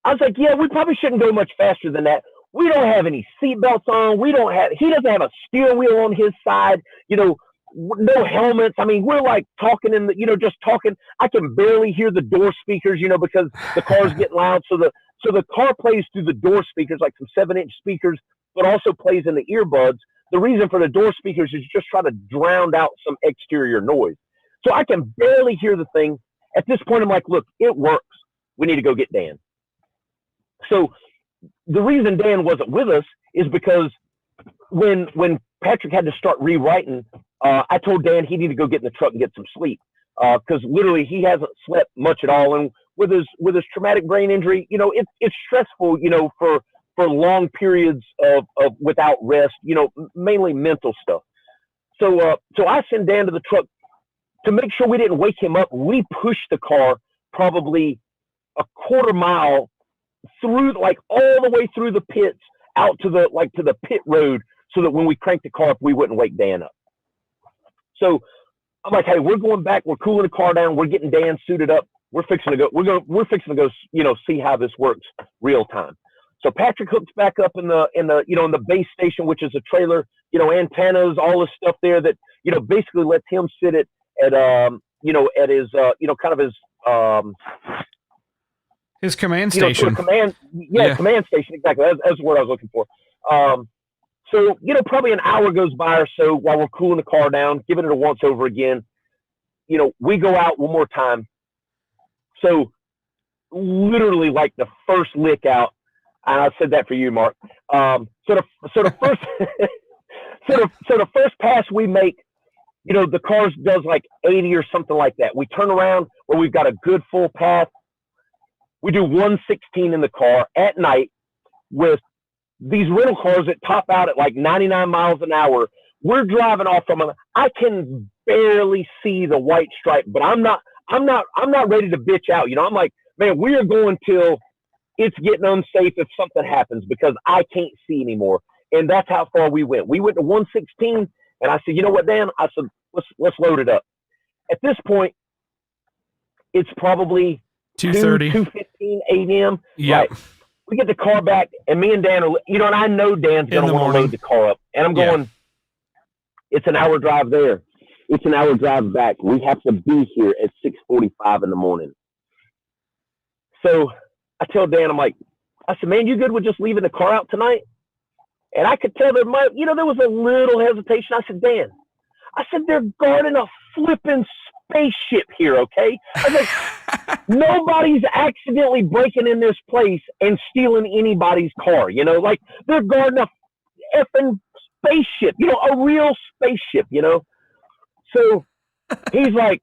[SPEAKER 6] I was like, yeah, we probably shouldn't go much faster than that. We don't have any seatbelts on. He doesn't have a steering wheel on his side. You know, no helmets. I mean, we're like talking just talking. I can barely hear the door speakers, because the car's getting loud. So the car plays through the door speakers, like some 7-inch speakers, but also plays in the earbuds. The reason for the door speakers is just try to drown out some exterior noise. So I can barely hear the thing. At this point, I'm like, look, it works. We need to go get Dan. So the reason Dan wasn't with us is because when Patrick had to start rewriting, I told Dan he needed to go get in the truck and get some sleep, because literally he hasn't slept much at all. And with his traumatic brain injury, it's stressful, for long periods of without rest, mainly mental stuff. So I sent Dan to the truck to make sure we didn't wake him up. We pushed the car probably a quarter mile through, like all the way through the pits out to the pit road, so that when we cranked the car up, we wouldn't wake Dan up. So I'm like, hey, we're going back. We're cooling the car down. We're getting Dan suited up. We're fixing to go. We're fixing to go. See how this works real time. So Patrick hooks back up in the base station, which is a trailer. Antennas, all this stuff there that basically lets him sit at his
[SPEAKER 2] his command station.
[SPEAKER 6] Command station. Exactly. That's the word I was looking for. So, probably an hour goes by or so while we're cooling the car down, giving it a once over again. We go out one more time. So literally like the first lick out, and I said that for you, Mark. So the first, so the first pass we make, the car does like 80 or something like that. We turn around where we've got a good full path. We do 116 in the car at night with these rental cars that top out at like 99 miles an hour. We're driving off from them. I can barely see the white stripe, but I'm not ready to bitch out. I'm like, man, we are going till it's getting unsafe if something happens, because I can't see anymore. And that's how far we went. We went to 116, and I said, you know what, Dan? I said, let's load it up. At this point, it's probably
[SPEAKER 2] 2:30,
[SPEAKER 6] 2:15 a.m.
[SPEAKER 2] Yeah.
[SPEAKER 6] Right. We get the car back, and me and Dan are, and I know Dan's going to want to load the car up. And I'm going, it's an hour drive there. It's an hour drive back. We have to be here at 6:45 in the morning. So I tell Dan, I said, man, you good with just leaving the car out tonight? And I could tell there was a little hesitation. I said, Dan, they're guarding a flipping spaceship here, okay? I was like, nobody's accidentally breaking in this place and stealing anybody's car, like they're guarding a effing spaceship, a real spaceship, So he's like,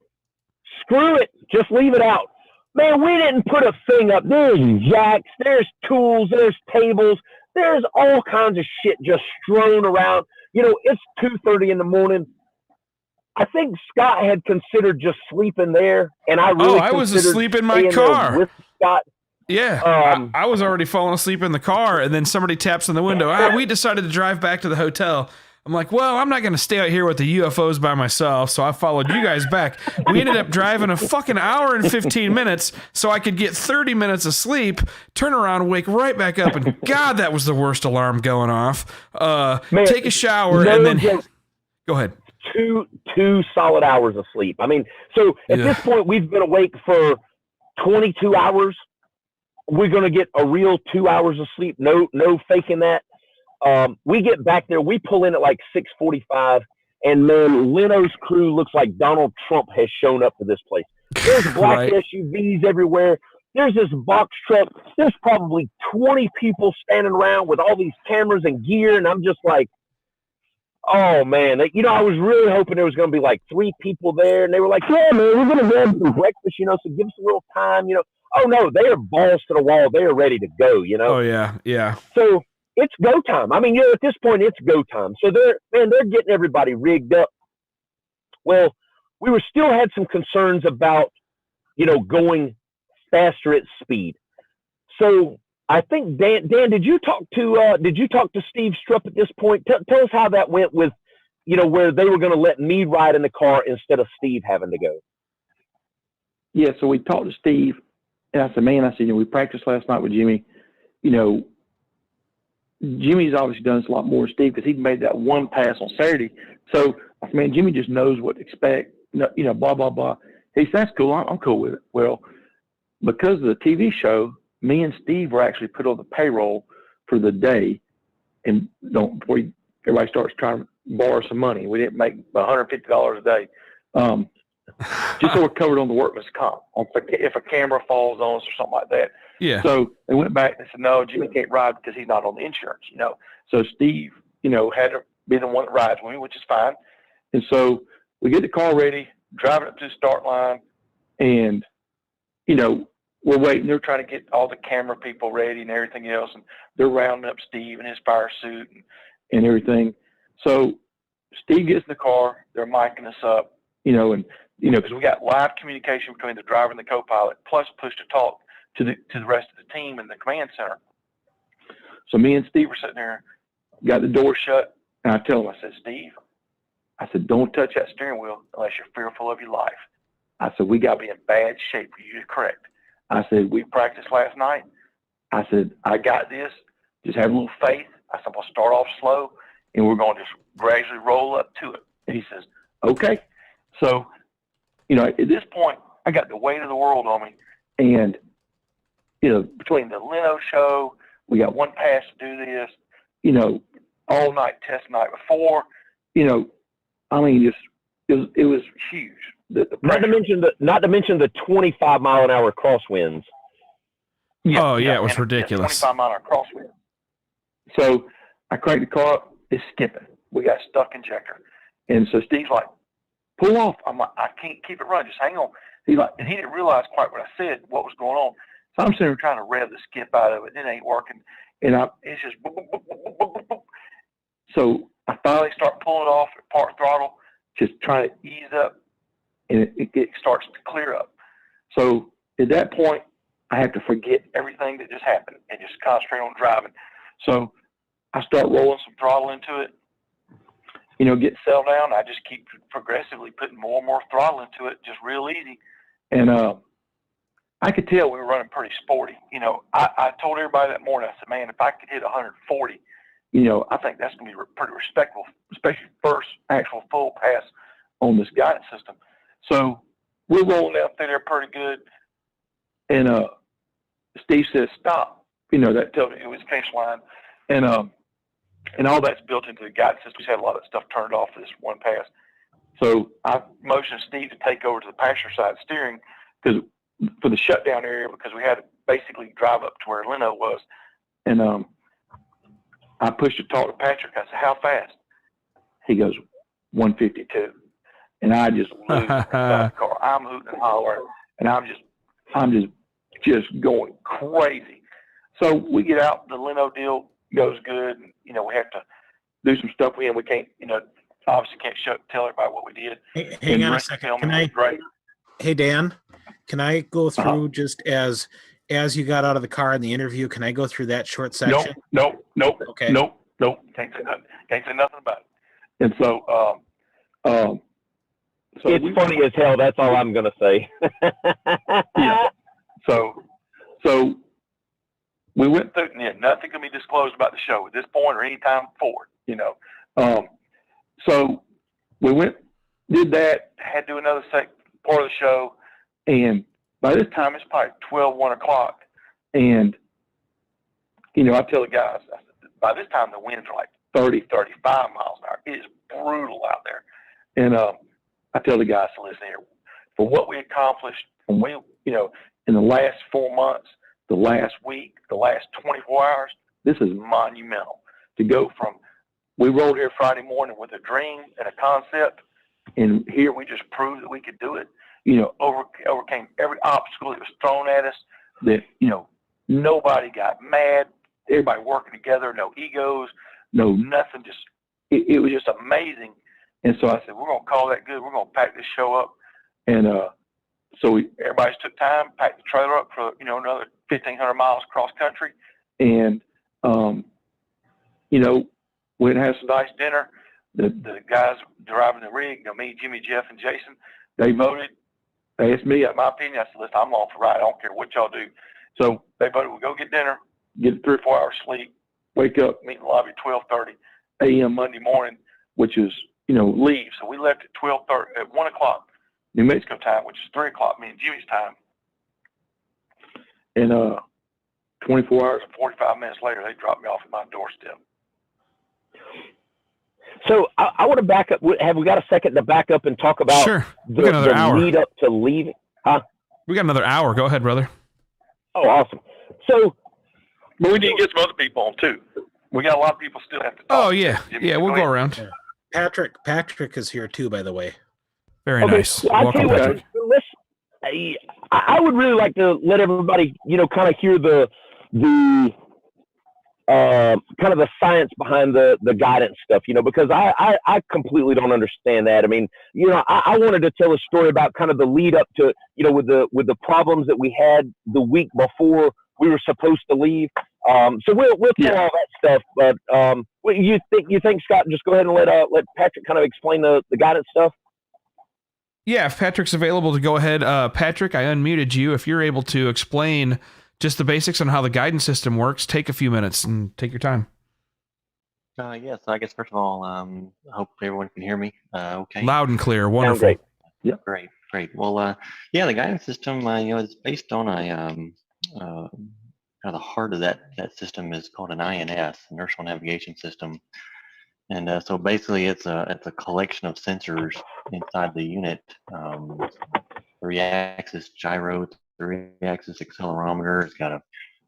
[SPEAKER 6] screw it, just leave it out. Man, we didn't put a thing up. There's jacks, there's tools, there's tables, there's all kinds of shit just strewn around. It's 2:30 in the morning. I think Scott had considered just sleeping there, and I was
[SPEAKER 2] asleep in my car
[SPEAKER 6] with Scott.
[SPEAKER 2] Yeah, I was already falling asleep in the car, and then somebody taps on the window. We decided to drive back to the hotel. I'm like, well, I'm not going to stay out here with the UFOs by myself, so I followed you guys back. We ended up driving a fucking hour and 15 minutes so I could get 30 minutes of sleep, turn around, wake right back up, and God, that was the worst alarm going off. Take a shower, and then... Go ahead.
[SPEAKER 6] Two solid hours of sleep. I mean, so at this point, we've been awake for 22 hours. We're going to get a real 2 hours of sleep. No faking that. We get back there. We pull in at like 6:45, and man, Leno's crew looks like Donald Trump has shown up to this place. There's black SUVs everywhere. There's this box truck. There's probably 20 people standing around with all these cameras and gear, and I'm just like, oh, man. I was really hoping there was going to be like 3 people there. And they were like, yeah, man, we're going to grab some breakfast, so give us a little time, Oh, no, they are balls to the wall. They are ready to go,
[SPEAKER 2] Oh, yeah.
[SPEAKER 6] So it's go time. I mean, at this point, it's go time. So they're getting everybody rigged up. Well, we still had some concerns about, going faster at speed. So I think Dan, did you talk to Steve Strupp at this point? Tell us how that went with, where they were going to let me ride in the car instead of Steve having to go.
[SPEAKER 5] Yeah. So we talked to Steve, and I said, we practiced last night with Jimmy. Jimmy's obviously done this a lot more than Steve, because he made that one pass on Saturday. So I said, man, Jimmy just knows what to expect. Blah, blah, blah. He said, that's cool. I'm cool with it. Well, because of the TV show, me and Steve were actually put on the payroll for the day. And before everybody starts trying to borrow some money, we didn't make $150 a day. Just so we're covered on the workman's comp if a camera falls on us or something like that.
[SPEAKER 2] Yeah.
[SPEAKER 5] So they went back and said, no, Jimmy can't ride because he's not on the insurance, So Steve, had to be the one that rides with me, which is fine. And so we get the car ready, driving up to the start line, and, we're waiting. They're trying to get all the camera people ready and everything else, and they're rounding up Steve in his fire suit and everything. So Steve gets in the car. They're micing us up, because we got live communication between the driver and the co-pilot, plus push to talk to the rest of the team in the command center. So me and Steve were sitting there, got the door shut, and I tell him, I said, Steve, don't touch that steering wheel unless you're fearful of your life. I said, we got to be in bad shape for you to correct. I said, we practiced last night. I said, I got this. Just have a little faith. I said, we'll start off slow, and we're going to just gradually roll up to it. And he says, okay. So, at this point, I got the weight of the world on me. And, between the Leno show, we got one pass to do this, all night test night before, it was huge.
[SPEAKER 6] Not to mention the 25 mile an hour crosswinds.
[SPEAKER 2] It was ridiculous.
[SPEAKER 5] 25 mile an hour crosswind. So I cranked the car up. It's skipping. We got stuck injector. And so Steve's like, pull off. I'm like, I can't keep it running. Just hang on. And he didn't realize quite what I said, what was going on. So I'm sitting there trying to rev the skip out of it. It ain't working. And it's just boop, boop, boop, boop, boop, boop, boop. So I finally start pulling it off at part throttle, just trying to ease up, and it starts to clear up. So at that point, I have to forget everything that just happened and just concentrate on driving. So I start rolling some throttle into it, get settled down. I just keep progressively putting more and more throttle into it, just real easy. And I could tell we were running pretty sporty. I told everybody that morning, I said, man, if I could hit 140, I think that's going to be pretty respectable, especially first actual full pass on this guidance system. So we're rolling down through there pretty good. And Steve says, stop. That tells me it was finish line. And all that's built into the guidance system. We had a lot of stuff turned off for this one pass. So I motioned Steve to take over to the passenger side steering for the shutdown area, because we had to basically drive up to where Leno was. And I pushed to talk to Patrick. I said, how fast? He goes, 152. And I just lose the car. I'm hooting and hollering, and I'm just going crazy. So we get out. The Leno deal goes good. And, we have to do some stuff. We can't, obviously can't tell everybody what we did.
[SPEAKER 4] Hey, hang on a second. Hey, Dan, can I go through just as you got out of the car in the interview? Can I go through that short section?
[SPEAKER 5] Nope.
[SPEAKER 4] Okay.
[SPEAKER 5] Nope. Can't say nothing. Can't say nothing about it. And so,
[SPEAKER 6] it's funny as hell. That's all I'm going to say.
[SPEAKER 5] Yeah. So we went through. Nothing can be disclosed about the show at this point or any time forward. So we did that. Had to do another part of the show, and by this time it's probably 1 o'clock, and I tell the guys, I said, by this time the winds are like 30, 35 miles an hour. It is brutal out there, and I tell the guys to listen here. For what we accomplished, in the last 4 months, the last week, the last 24 hours, this is monumental. To go from, we rolled here Friday morning with a dream and a concept, and here we just proved that we could do it. Overcame every obstacle that was thrown at us. That nobody got mad. Everybody working together. No egos. No nothing. Just it was just amazing. And so I said, we're going to call that good. We're going to pack this show up. And so everybody took time, packed the trailer up for, another 1,500 miles cross country. And, went and had some nice dinner. The guys driving the rig, me, Jimmy, Jeff, and Jason, they voted. They asked me, my opinion. I said, listen, I'm on for ride. I don't care what y'all do. So they voted, we'll go get dinner, get 3 or 4 hours sleep, wake up, meet in the lobby at 12:30 a.m. Monday morning, which is leave. So we left at 12:30 at 1 o'clock New Mexico time, which is 3 o'clock me and Jimmy's time. And 24 hours and 45 minutes later, they dropped me off at my doorstep.
[SPEAKER 6] So I want to back up. Have we got a second to back up and talk about
[SPEAKER 2] we got another hour.
[SPEAKER 6] lead up to leaving? Huh?
[SPEAKER 2] We got another hour. Go ahead, brother.
[SPEAKER 6] Oh, awesome. So,
[SPEAKER 5] but we need to get some other people on too. We got a lot of people still have to talk.
[SPEAKER 2] Oh yeah, we'll go around.
[SPEAKER 4] Yeah. Patrick is here too, by the way.
[SPEAKER 2] Very nice.
[SPEAKER 6] Well,
[SPEAKER 2] Welcome, Patrick.
[SPEAKER 6] I would really like to let everybody, kind of hear the kind of the science behind the guidance stuff, because I completely don't understand that. I mean, I wanted to tell a story about kind of the lead up to, with the problems that we had the week before we were supposed to leave. So we'll tell all that stuff. But what you think, Scott? Just go ahead and let Patrick kind of explain the guidance stuff.
[SPEAKER 2] Yeah, if Patrick's available to go ahead. Patrick, I unmuted you. If you're able to explain just the basics on how the guidance system works, take a few minutes and take your time.
[SPEAKER 7] Yes, I guess first of all, I hope everyone can hear me. Okay.
[SPEAKER 2] Loud and clear. Wonderful.
[SPEAKER 6] Great.
[SPEAKER 7] Yeah. Great. Well, the guidance system, it's based on kind of the heart of that system is called an INS, inertial navigation system. And so basically it's a collection of sensors inside the unit, 3-axis gyro, 3-axis accelerometer. It's got a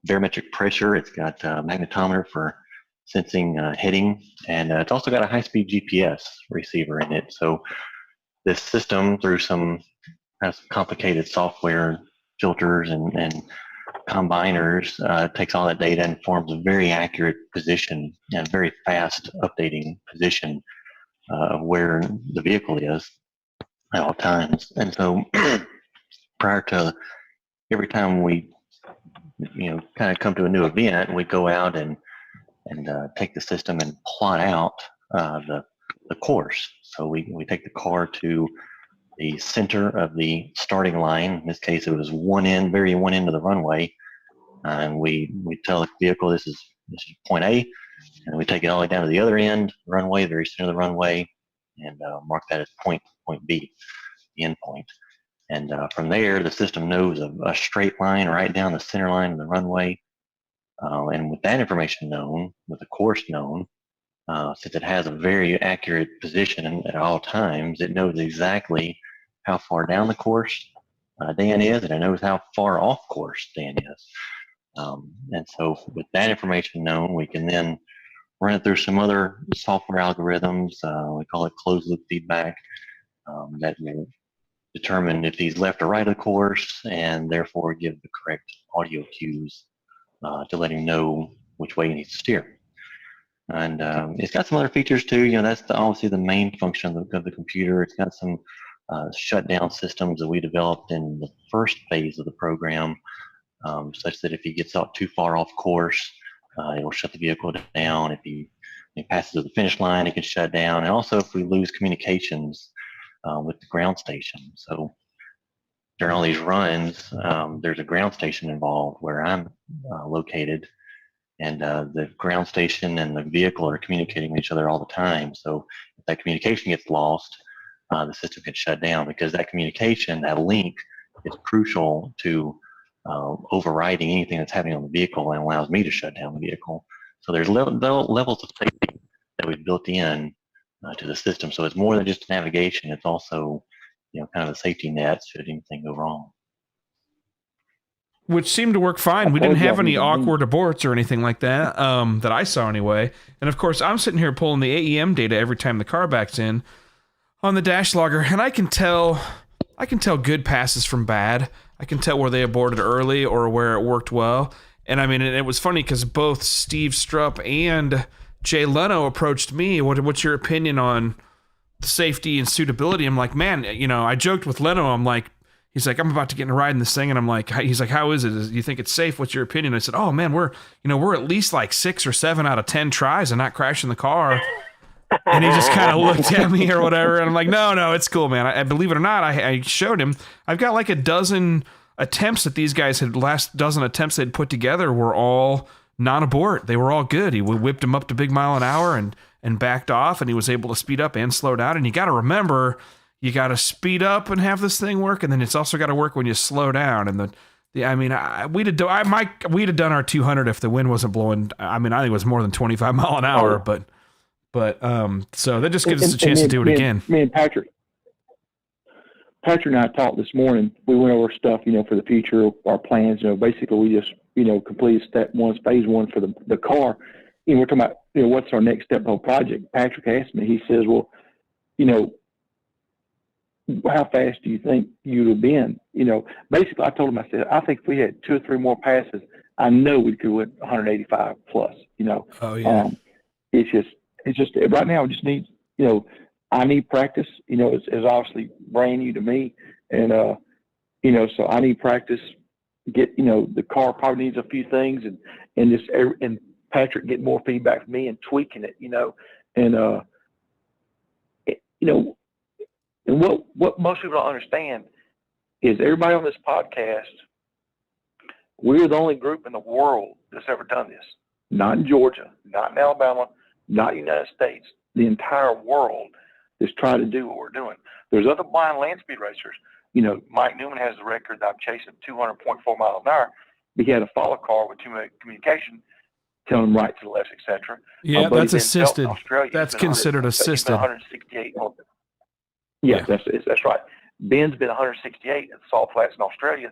[SPEAKER 7] barometric pressure. It's got a magnetometer for sensing heading, and it's also got a high-speed GPS receiver in it. So this system, through some complicated software filters and combiners, takes all that data and forms a very accurate position and very fast updating position of where the vehicle is at all times. And so prior to every time we kind of come to a new event, we go out and take the system and plot out the course. So we take the car to the center of the starting line. In this case, it was very one end of the runway, and we tell the vehicle this is point A, and we take it all the way down to the other end, runway, very center of the runway, and mark that as point B, the end point. And from there, the system knows a straight line right down the center line of the runway. And with that information known, with the course known, since it has a very accurate position at all times, it knows exactly how far down the course Dan is, and it knows how far off course Dan is. And so with that information known, we can then run it through some other software algorithms. We call it closed loop feedback, that will determine if he's left or right of the course, and therefore give the correct audio cues to let him know which way he needs to steer. And it's got some other features too. That's obviously the main function of the computer. It's got some shutdown systems that we developed in the first phase of the program, such that if he gets out too far off course, it will shut the vehicle down. If he passes to the finish line, it can shut down. And also if we lose communications with the ground station. So during all these runs, there's a ground station involved where I'm located, and the ground station and the vehicle are communicating with each other all the time. So if that communication gets lost, the system can shut down, because that communication, that link, is crucial to overriding anything that's happening on the vehicle and allows me to shut down the vehicle. So there's levels of safety that we've built in to the system. So it's more than just navigation. It's also, kind of a safety net should anything go wrong.
[SPEAKER 2] Which seemed to work fine. We didn't have any awkward aborts or anything like that, that I saw anyway. And of course, I'm sitting here pulling the AEM data every time the car backs in on the dash logger, and I can tell good passes from bad. I can tell where they aborted early or where it worked well. And I mean, it was funny because both Steve Strupp and Jay Leno approached me. What's your opinion on the safety and suitability? I'm like, man, I joked with Leno. I'm like, he's like, I'm about to get in a ride in this thing. And I'm like, he's like, how is it? Do you think it's safe? What's your opinion? I said, oh man, we're at least like 6 or 7 out of 10 tries and not crashing the car. And he just kind of looked at me or whatever. And I'm like, no, it's cool, man. I believe it or not, I showed him. I've got like a dozen attempts that these guys last dozen attempts they'd put together were all non-abort. They were all good. We whipped him up to big mile an hour and backed off, and he was able to speed up and slow down. And you got to remember, you got to speed up and have this thing work, and then it's also got to work when you slow down. And we'd have done our 200 if the wind wasn't blowing. I think it was more than 25 mile an hour, but so that just gives us a chance to do it again.
[SPEAKER 5] Me and Patrick and I talked this morning. We went over stuff, for the future, our plans. Basically we just, completed phase one for the car. We're talking about, what's our next step of the project. Patrick asked me, he says, well, how fast do you think you'd have been? Basically I told him, I said, I think if we had 2 or 3 more passes, I know we could win 185 plus,
[SPEAKER 2] Oh yeah.
[SPEAKER 5] It's just right now it just needs, I need practice, it's obviously brand new to me. And, so I need practice, get, the car probably needs a few things and Patrick get more feedback from me and tweaking it, and what most people don't understand is everybody on this podcast, we're the only group in the world that's ever done this. Not in Georgia, not in Alabama, not in the United States. The entire world is trying to do what we're doing. There's other blind land speed racers. Mike Newman has the record that I'm chasing 200.4 miles an hour. He had a follow car with two-way communication, telling him right to the left, etc.
[SPEAKER 2] Yeah, that's assisted. That's considered assisted.
[SPEAKER 5] 168. Yeah, that's right. Ben's been 168 at the Salt Flats in Australia.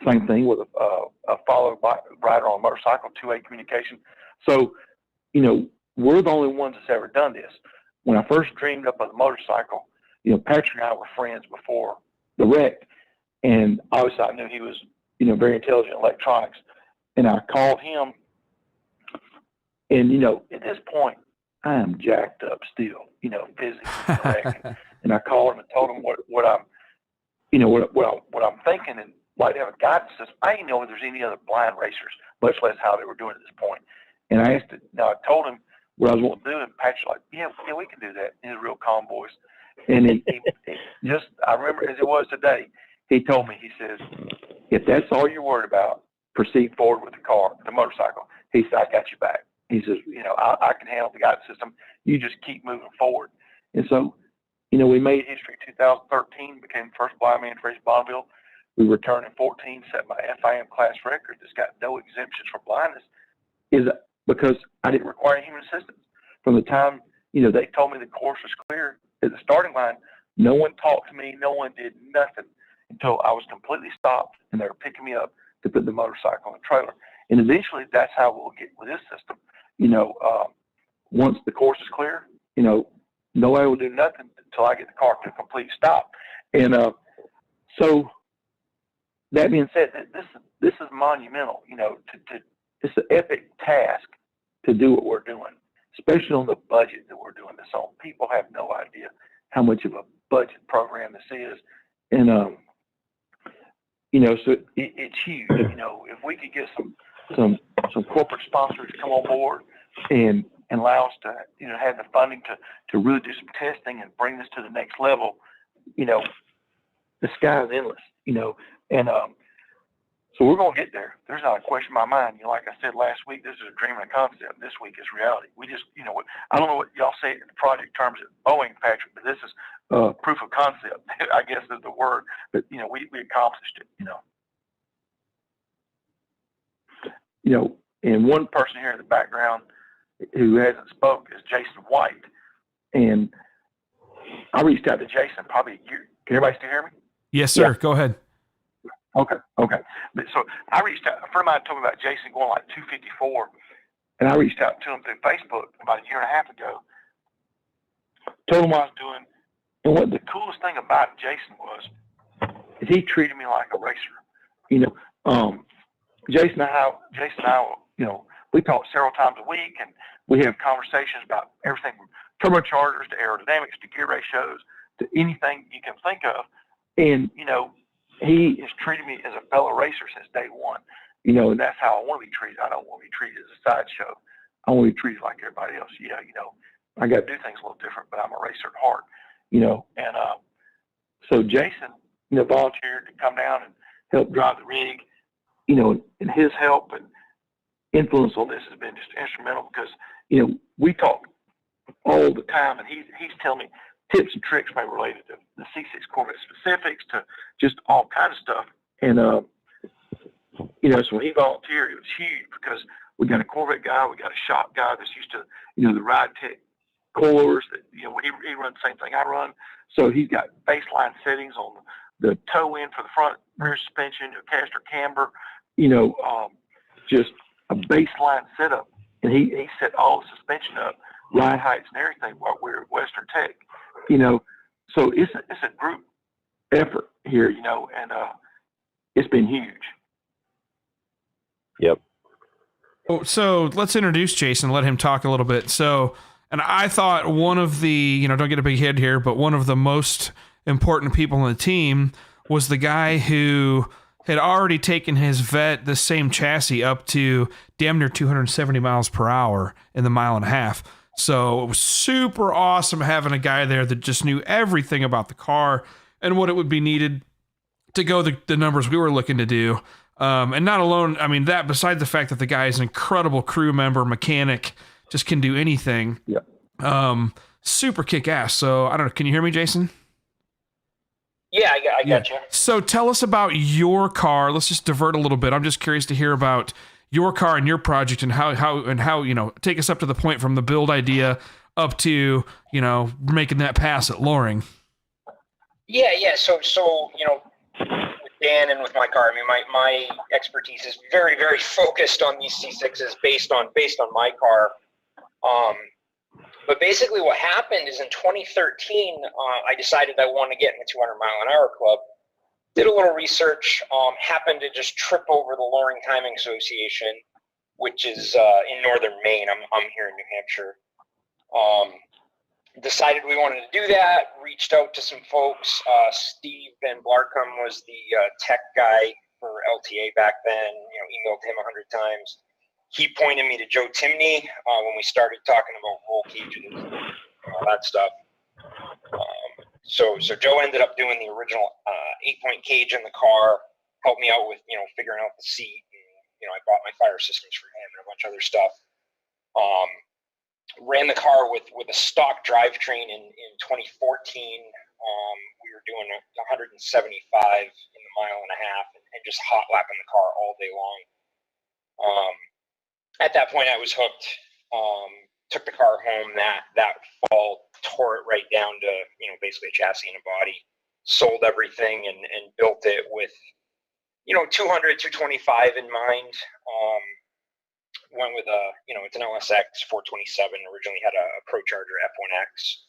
[SPEAKER 5] Same thing with a follow rider on a motorcycle, two-way communication. So, we're the only ones that's ever done this. When I first dreamed up of the motorcycle, Patrick and I were friends before the wreck, and obviously I knew he was, very intelligent in electronics, and I called him, and at this point I am jacked up still, physically, and I called him and told him what I'm thinking, and like to have a guidance system. I didn't know if there's any other blind racers, much less how they were doing at this point. And I told him what I was wanting to do, and Patrick's like, yeah, we can do that in his real calm voice. And he just, I remember as it was today, he told me, he says, if that's all you're worried about, proceed forward with the motorcycle. He said, I got you back. He says, I can handle the guidance system. You just keep moving forward. And so, we made history. 2013, became the first blind man to race Bonneville. We returned in 14, set my FIM class record that's got no exemptions for blindness, is because I didn't require human assistance. From the time, they told me the course was clear at the starting line, no one talked to me, no one did nothing until I was completely stopped, and they were picking me up to put the motorcycle in the trailer. And eventually, that's how we'll get with this system. Once the course is clear, nobody will do nothing until I get the car to a complete stop. And so, that being said, this is monumental. It's an epic task to do what we're doing, especially on the budget that we're doing this on. People have no idea how much of a budget program this is, and so it's huge. If we could get some corporate sponsors to come on board and allow us to have the funding to really do some testing and bring this to the next level, the sky is endless. And so we're going to get there. There's not a question in my mind. Like I said last week, this is a dream and a concept. This week is reality. We just, I don't know what y'all say in the project terms at Boeing, Patrick, but this is proof of concept, I guess is the word. But, we accomplished it, and one person here in the background who hasn't spoke is Jason White. And I reached out to Jason probably a year. Can everybody still hear me?
[SPEAKER 2] Yes, sir.
[SPEAKER 5] Yeah.
[SPEAKER 2] Go ahead.
[SPEAKER 5] Okay. So I reached out. A friend of mine told me about Jason going like 254, and I reached out to him through Facebook about a year and a half ago. Told him what I was doing, and what the coolest thing about Jason was is he treated me like a racer. Jason and I, we talk several times a week, and we have conversations about everything from turbochargers to aerodynamics to gear ratios to anything you can think of, and he has treated me as a fellow racer since day one, and that's how I want to be treated. I don't want to be treated as a sideshow. I want to be treated like everybody else. I got to do things a little different, but I'm a racer at heart, and so Jason, volunteered to come down and help drive the rig, and his help influence on this has been just instrumental because, we talk all the time, and he's telling me tips and tricks maybe related to the C6 Corvette specifics to just all kinds of stuff. And, so when he volunteered, it was huge because we got a Corvette guy, we got a shop guy that's used to, the ride tech coilers that, when he runs the same thing I run. So he's got baseline settings on the toe end for the front rear suspension, caster camber, just a baseline setup. And he set all the suspension up, ride heights and everything while we're at Western Tech, so it's a group effort here, and it's been huge.
[SPEAKER 6] Yep.
[SPEAKER 2] So let's introduce Jason, let him talk a little bit. So, and I thought one of the, don't get a big head here, but one of the most important people on the team was the guy who had already taken his Vette, the same chassis, up to damn near 270 miles per hour in the 1.5 miles. So it was super awesome having a guy there that just knew everything about the car and what it would be needed to go the numbers we were looking to do. And not alone, that besides the fact that the guy is an incredible crew member, mechanic, just can do anything.
[SPEAKER 5] Yeah.
[SPEAKER 2] Super kick ass. So I don't know. Can you hear me, Jason?
[SPEAKER 8] Yeah, I got you.
[SPEAKER 2] So tell us about your car. Let's just divert a little bit. I'm just curious to hear about your car and your project and how take us up to the point from the build idea up to, making that pass at Loring.
[SPEAKER 8] Yeah. So with Dan and with my car, my expertise is very, very focused on these C6s based on my car. But basically what happened is in 2013, I decided I wanted to get in the 200-mile-an-hour club. Did a little research, happened to just trip over the Loring Timing Association, which is in northern Maine. I'm here in New Hampshire. Decided we wanted to do that, reached out to some folks. Steve Van Blarcom was the tech guy for LTA back then, emailed him 100 times. He pointed me to Joe Timney when we started talking about roll cages and all that stuff. So Joe ended up doing the original 8-point cage in the car, helped me out with, figuring out the seat. And, I bought my fire systems for him and a bunch of other stuff. Ran the car with a stock drivetrain in 2014. We were doing 175 in the 1.5 miles and just hot lapping the car all day long. At that point, I was hooked. Took the car home that fall, tore it right down to basically a chassis and a body. Sold everything and built it with 200, 225 in mind. Went with it's an LSX 427. Originally had a ProCharger F1X.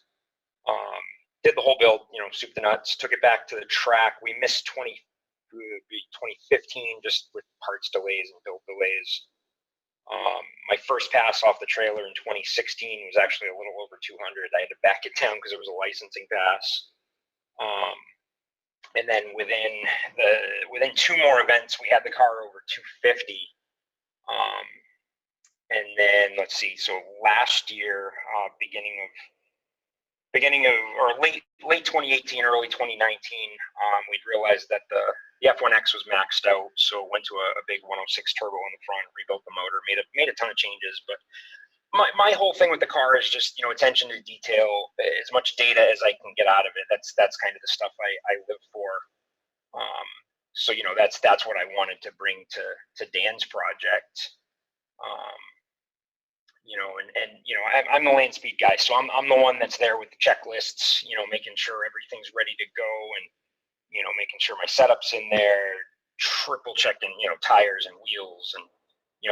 [SPEAKER 8] Did the whole build, soup to nuts. Took it back to the track. We missed 2015 just with parts delays and build delays. My first pass off the trailer in 2016 was actually a little over 200. I had to back it down because it was a licensing pass. And then within 2 more events, we had the car over 250. And then let's see. So last year, beginning of or late 2018, early 2019, we'd realized that the F1X was maxed out, so went to a big 106 turbo in the front, rebuilt the motor, made a ton of changes. But my whole thing with the car is just attention to detail, as much data as I can get out of it. That's kind of the stuff I live for. So that's what I wanted to bring to Dan's project. I'm the land speed guy, so I'm the one that's there with the checklists, making sure everything's ready to go and, making sure my setup's in there, triple checking, tires and wheels. And,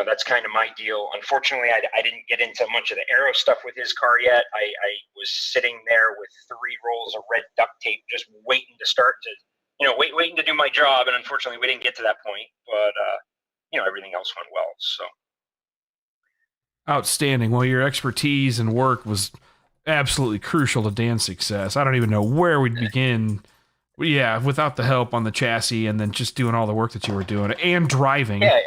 [SPEAKER 8] that's kind of my deal. Unfortunately, I didn't get into much of the aero stuff with his car yet. I was sitting there with 3 rolls of red duct tape, just waiting to start to, waiting to do my job. And unfortunately, we didn't get to that point, but, everything else went well. So.
[SPEAKER 2] Outstanding. Well, your expertise and work was absolutely crucial to Dan's success. I don't even know where we'd begin. Yeah, without the help on the chassis and then just doing all the work that you were doing and driving. Yeah,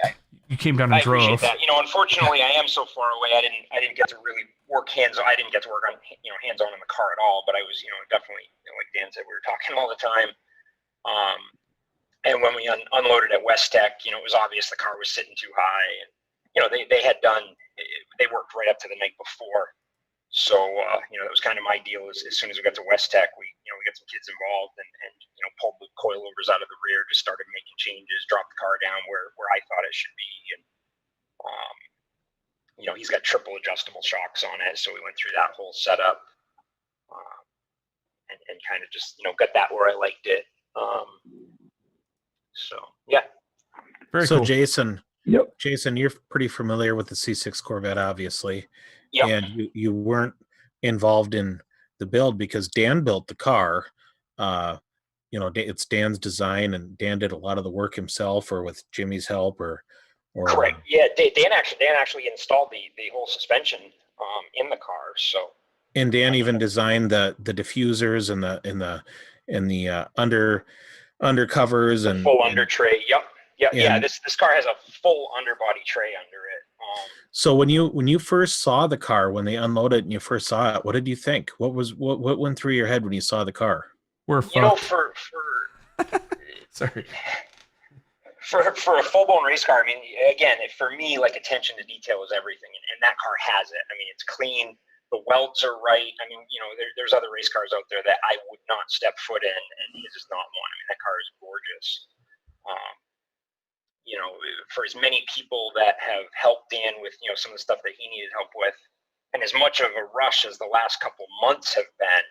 [SPEAKER 2] you came down and drove.
[SPEAKER 8] I appreciate that. Unfortunately, I am so far away. I didn't get to really work hands-on. I didn't get to work on hands-on in the car at all. But I was definitely like Dan said, we were talking all the time. And when we unloaded at West Tech, it was obvious the car was sitting too high. And they had done, they worked right up to the night before. So, that was kind of my deal. As soon as we got to West Tech, we got some kids involved and pulled the coilovers out of the rear, just started making changes, dropped the car down where I thought it should be. And, he's got triple adjustable shocks on it. So we went through that whole setup and kind of just, got that where I liked it. So, yeah.
[SPEAKER 2] Very
[SPEAKER 4] so
[SPEAKER 2] cool.
[SPEAKER 4] Jason,
[SPEAKER 5] Yep.
[SPEAKER 4] Jason, you're pretty familiar with the C6 Corvette, obviously.
[SPEAKER 8] Yep.
[SPEAKER 4] And you weren't involved in the build because Dan built the car. It's Dan's design, and Dan did a lot of the work himself, or with Jimmy's help, or
[SPEAKER 8] correct. Yeah, Dan actually installed the whole suspension in the car. So.
[SPEAKER 4] And Dan even designed the diffusers and the undercovers and
[SPEAKER 8] full under tray. Yep. Yeah. This car has a full underbody tray under it.
[SPEAKER 4] So when you first saw the car, when they unloaded it and you first saw it, what did you think? What went through your head when you saw the car?
[SPEAKER 2] We're fucked.
[SPEAKER 8] For
[SPEAKER 2] Sorry.
[SPEAKER 8] For a full-blown race car, I mean, again, for me, like, attention to detail is everything, and that car has it. I mean, it's clean. The welds are right. I mean, there's other race cars out there that I would not step foot in, and his is not one. I mean, that car is gorgeous. For as many people that have helped Dan with, some of the stuff that he needed help with, and as much of a rush as the last couple months have been,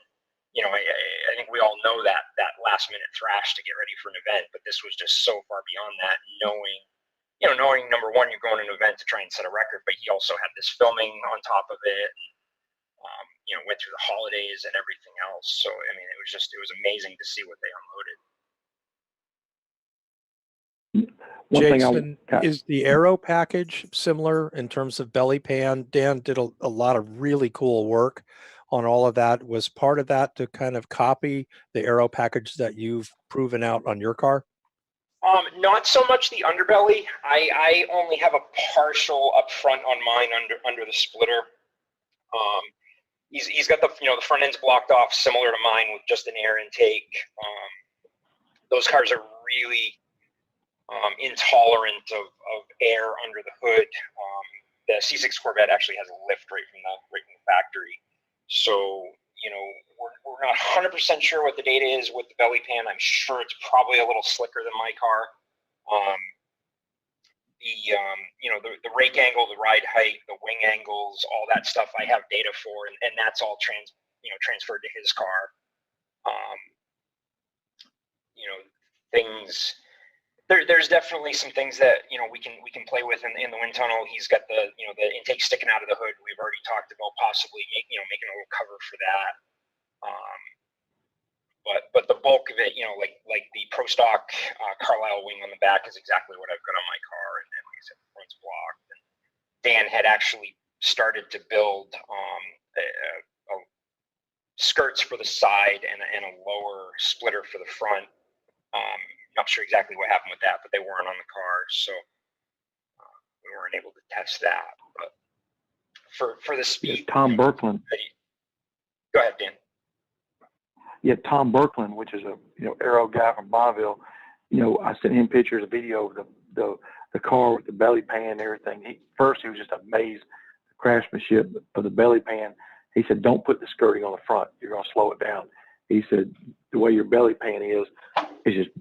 [SPEAKER 8] I think we all know that last-minute thrash to get ready for an event, but this was just so far beyond that, knowing, number one, you're going to an event to try and set a record, but he also had this filming on top of it, and, went through the holidays and everything else. So, I mean, it was amazing to see what they unloaded.
[SPEAKER 9] Jason, is the aero package similar in terms of belly pan? Dan did a lot of really cool work on all of that. Was part of that to kind of copy the aero package that you've proven out on your car?
[SPEAKER 8] Not so much the underbelly. I only have a partial up front on mine under the splitter. He's got the front end's blocked off similar to mine with just an air intake. Those cars are really intolerant of air under the hood. The C6 Corvette actually has a lift right from the factory. So, we're not 100% sure what the data is with the belly pan. I'm sure it's probably a little slicker than my car. The rake angle, the ride height, the wing angles, all that stuff I have data for, and that's all transferred to his car. Things. There's definitely some things that we can play with in the wind tunnel. He's got the the intake sticking out of the hood. We've already talked about possibly making a little cover for that. But the bulk of it, like the Pro Stock Carlisle wing on the back is exactly what I've got on my car, and like I said, the front's blocked. And Dan had actually started to build skirts for the side and a lower splitter for the front. Not sure exactly what happened with that, but they weren't on the car, so we weren't able to test that. But for the speed,
[SPEAKER 5] Tom Birkland.
[SPEAKER 8] Go ahead, Dan.
[SPEAKER 5] Yeah, Tom Birkland, which is a aero guy from Bonneville. I sent him pictures, a video of the car with the belly pan and everything. He was just amazed at the craftsmanship of the belly pan. He said, "Don't put the skirting on the front. You're going to slow it down." He said, "The way your belly pan is just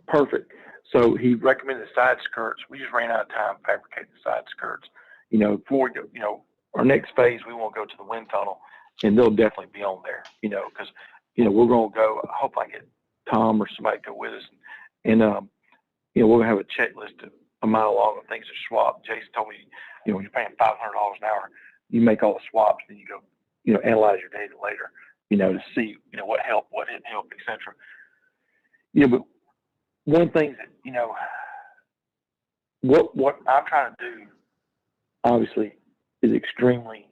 [SPEAKER 5] perfect." So he recommended the side skirts. We just ran out of time fabricating the side skirts. Before our next phase, we want to go to the wind tunnel, and they'll definitely be on there. Because we're going to go. I hope I get Tom or somebody to go with us, and we're going to have a checklist a mile long of things to swap. Jason told me, you're paying $500 an hour. You make all the swaps, then you go, analyze your data later, to see, what helped, what didn't help, etc. But one thing that, what I'm trying to do, obviously, is extremely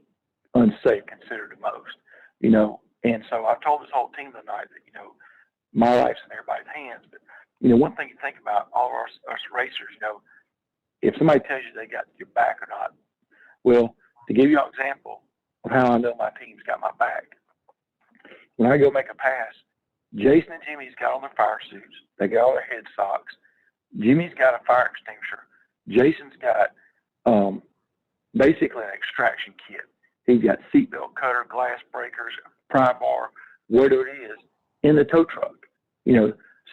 [SPEAKER 5] unsafe considered to most, and so I've told this whole team tonight that, my life's in everybody's hands, but, one thing you think about, all of us racers, if somebody tells you they got your back or not, well, to give you an example of how I know my team's got my back, when I go make a pass, Jason and Jimmy's got on their fire suits. They got all their head socks. Jimmy's got a fire extinguisher. Jason's got basically an extraction kit. He's got seatbelt cutter, glass breakers, pry bar, whatever it is, in the tow truck.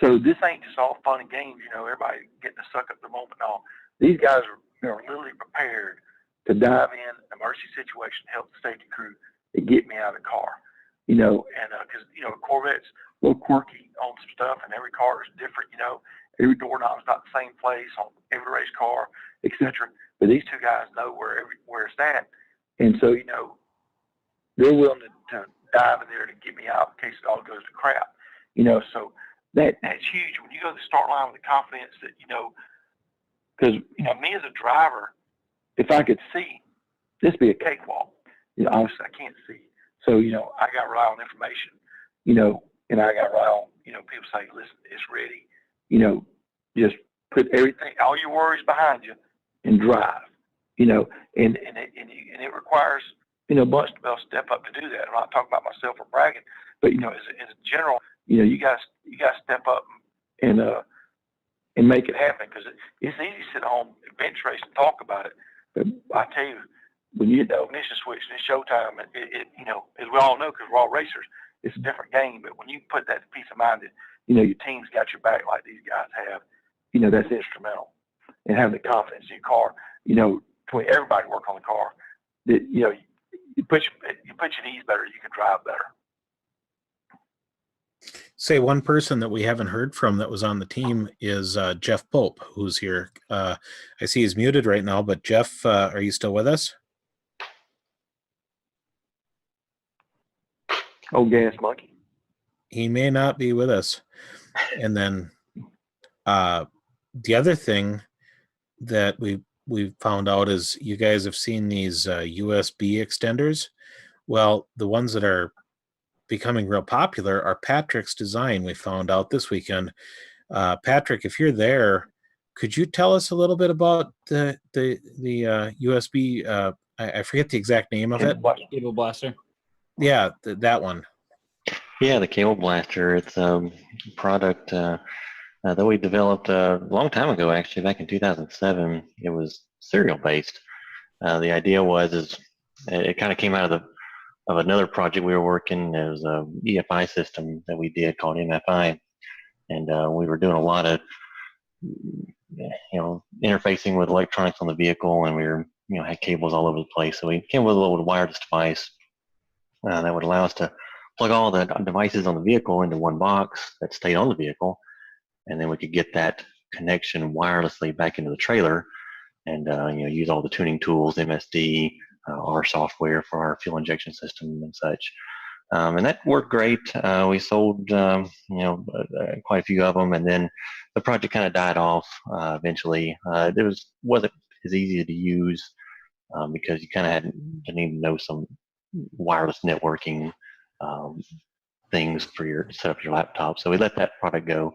[SPEAKER 5] So this ain't just all fun and games, everybody getting to suck up the moment and all. These guys are literally prepared to dive in an emergency situation, help the safety crew to get me out of the car. And because, Corvette's a little quirky on some stuff, and every car is different, every doorknob's not the same place on every race car, etc. But these two guys know where it's at. And so, they're willing to dive in there to get me out in case it all goes to crap. So that's huge when you go to the start line with the confidence that, because, me as a driver, if I could see, this would be a cakewalk. Obviously I can't see. So, I got to rely on information, and I got to rely on, people say, listen, it's ready, just put everything, all your worries behind you and drive, and it requires, Bunch to be able to step up to do that. I'm not talking about myself or bragging, but, as a general, you guys step up and make it happen, because it's easy to sit home and bench race and talk about it. But I tell you, when you hit the ignition switch and it's showtime, it as we all know, because we're all racers, it's a different game. But when you put that peace of mind that, your team's got your back like these guys have, that's instrumental. And having the confidence in your car, between everybody work on the car, that, you put your knees better, you can drive better.
[SPEAKER 4] Say one person that we haven't heard from that was on the team is Jeff Pope, who's here. I see he's muted right now, but Jeff, are you still with us?
[SPEAKER 5] Oh, gas monkey.
[SPEAKER 4] He may not be with us. And then the other thing that we found out is you guys have seen these USB extenders. Well, the ones that are becoming real popular are Patrick's design. We found out this weekend. Patrick, if you're there, could you tell us a little bit about the USB? I forget the exact name of it.
[SPEAKER 10] Cable blaster.
[SPEAKER 4] Yeah, that one.
[SPEAKER 7] Yeah, the cable blaster. It's a product that we developed a long time ago, actually, back in 2007. It was serial based. The idea was it kind of came out of another project we were working. It was a EFI system that we did called MFI, and we were doing a lot of interfacing with electronics on the vehicle, and we were had cables all over the place. So we came with a little wireless device that would allow us to plug all the devices on the vehicle into one box that stayed on the vehicle, and then we could get that connection wirelessly back into the trailer, and use all the tuning tools, MSD, our software for our fuel injection system and such. And that worked great. We sold quite a few of them, and then the project kind of died off eventually. It wasn't as easy to use because you kind of had to need to know some wireless networking things for set up your laptop. So we let that product go.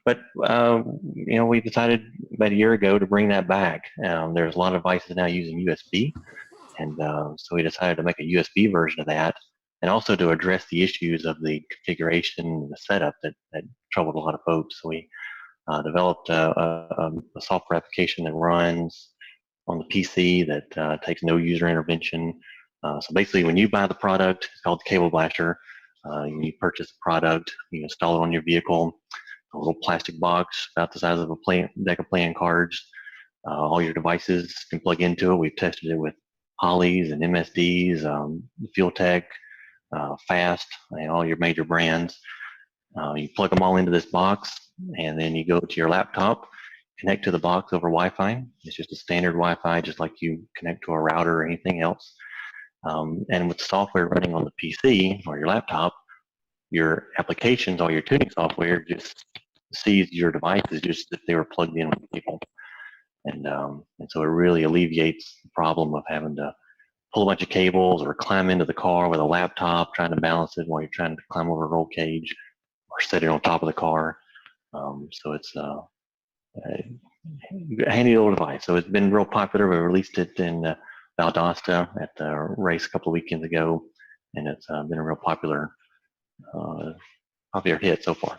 [SPEAKER 7] But we decided about a year ago to bring that back. There's a lot of devices now using USB, and so we decided to make a USB version of that, and also to address the issues of the configuration and the setup that troubled a lot of folks. So we developed a software application that runs on the PC that takes no user intervention. So basically, when you buy the product, it's called the Cable Blaster. You purchase the product, you install it on your vehicle, a little plastic box about the size of a deck of playing cards. All your devices can plug into it. We've tested it with Hollies and MSDs, Fuel Tech, Fast, and all your major brands. You plug them all into this box, and then you go to your laptop, connect to the box over Wi-Fi. It's just a standard Wi-Fi, just like you connect to a router or anything else. And with software running on the PC or your laptop, your applications, all your tuning software just sees your devices just if they were plugged in with people. And so it really alleviates the problem of having to pull a bunch of cables or climb into the car with a laptop, trying to balance it while you're trying to climb over a roll cage or set it on top of the car. So it's a handy little device. So it's been real popular. We released it in Valdosta at the race a couple of weekends ago, and it's been a real popular hit so far.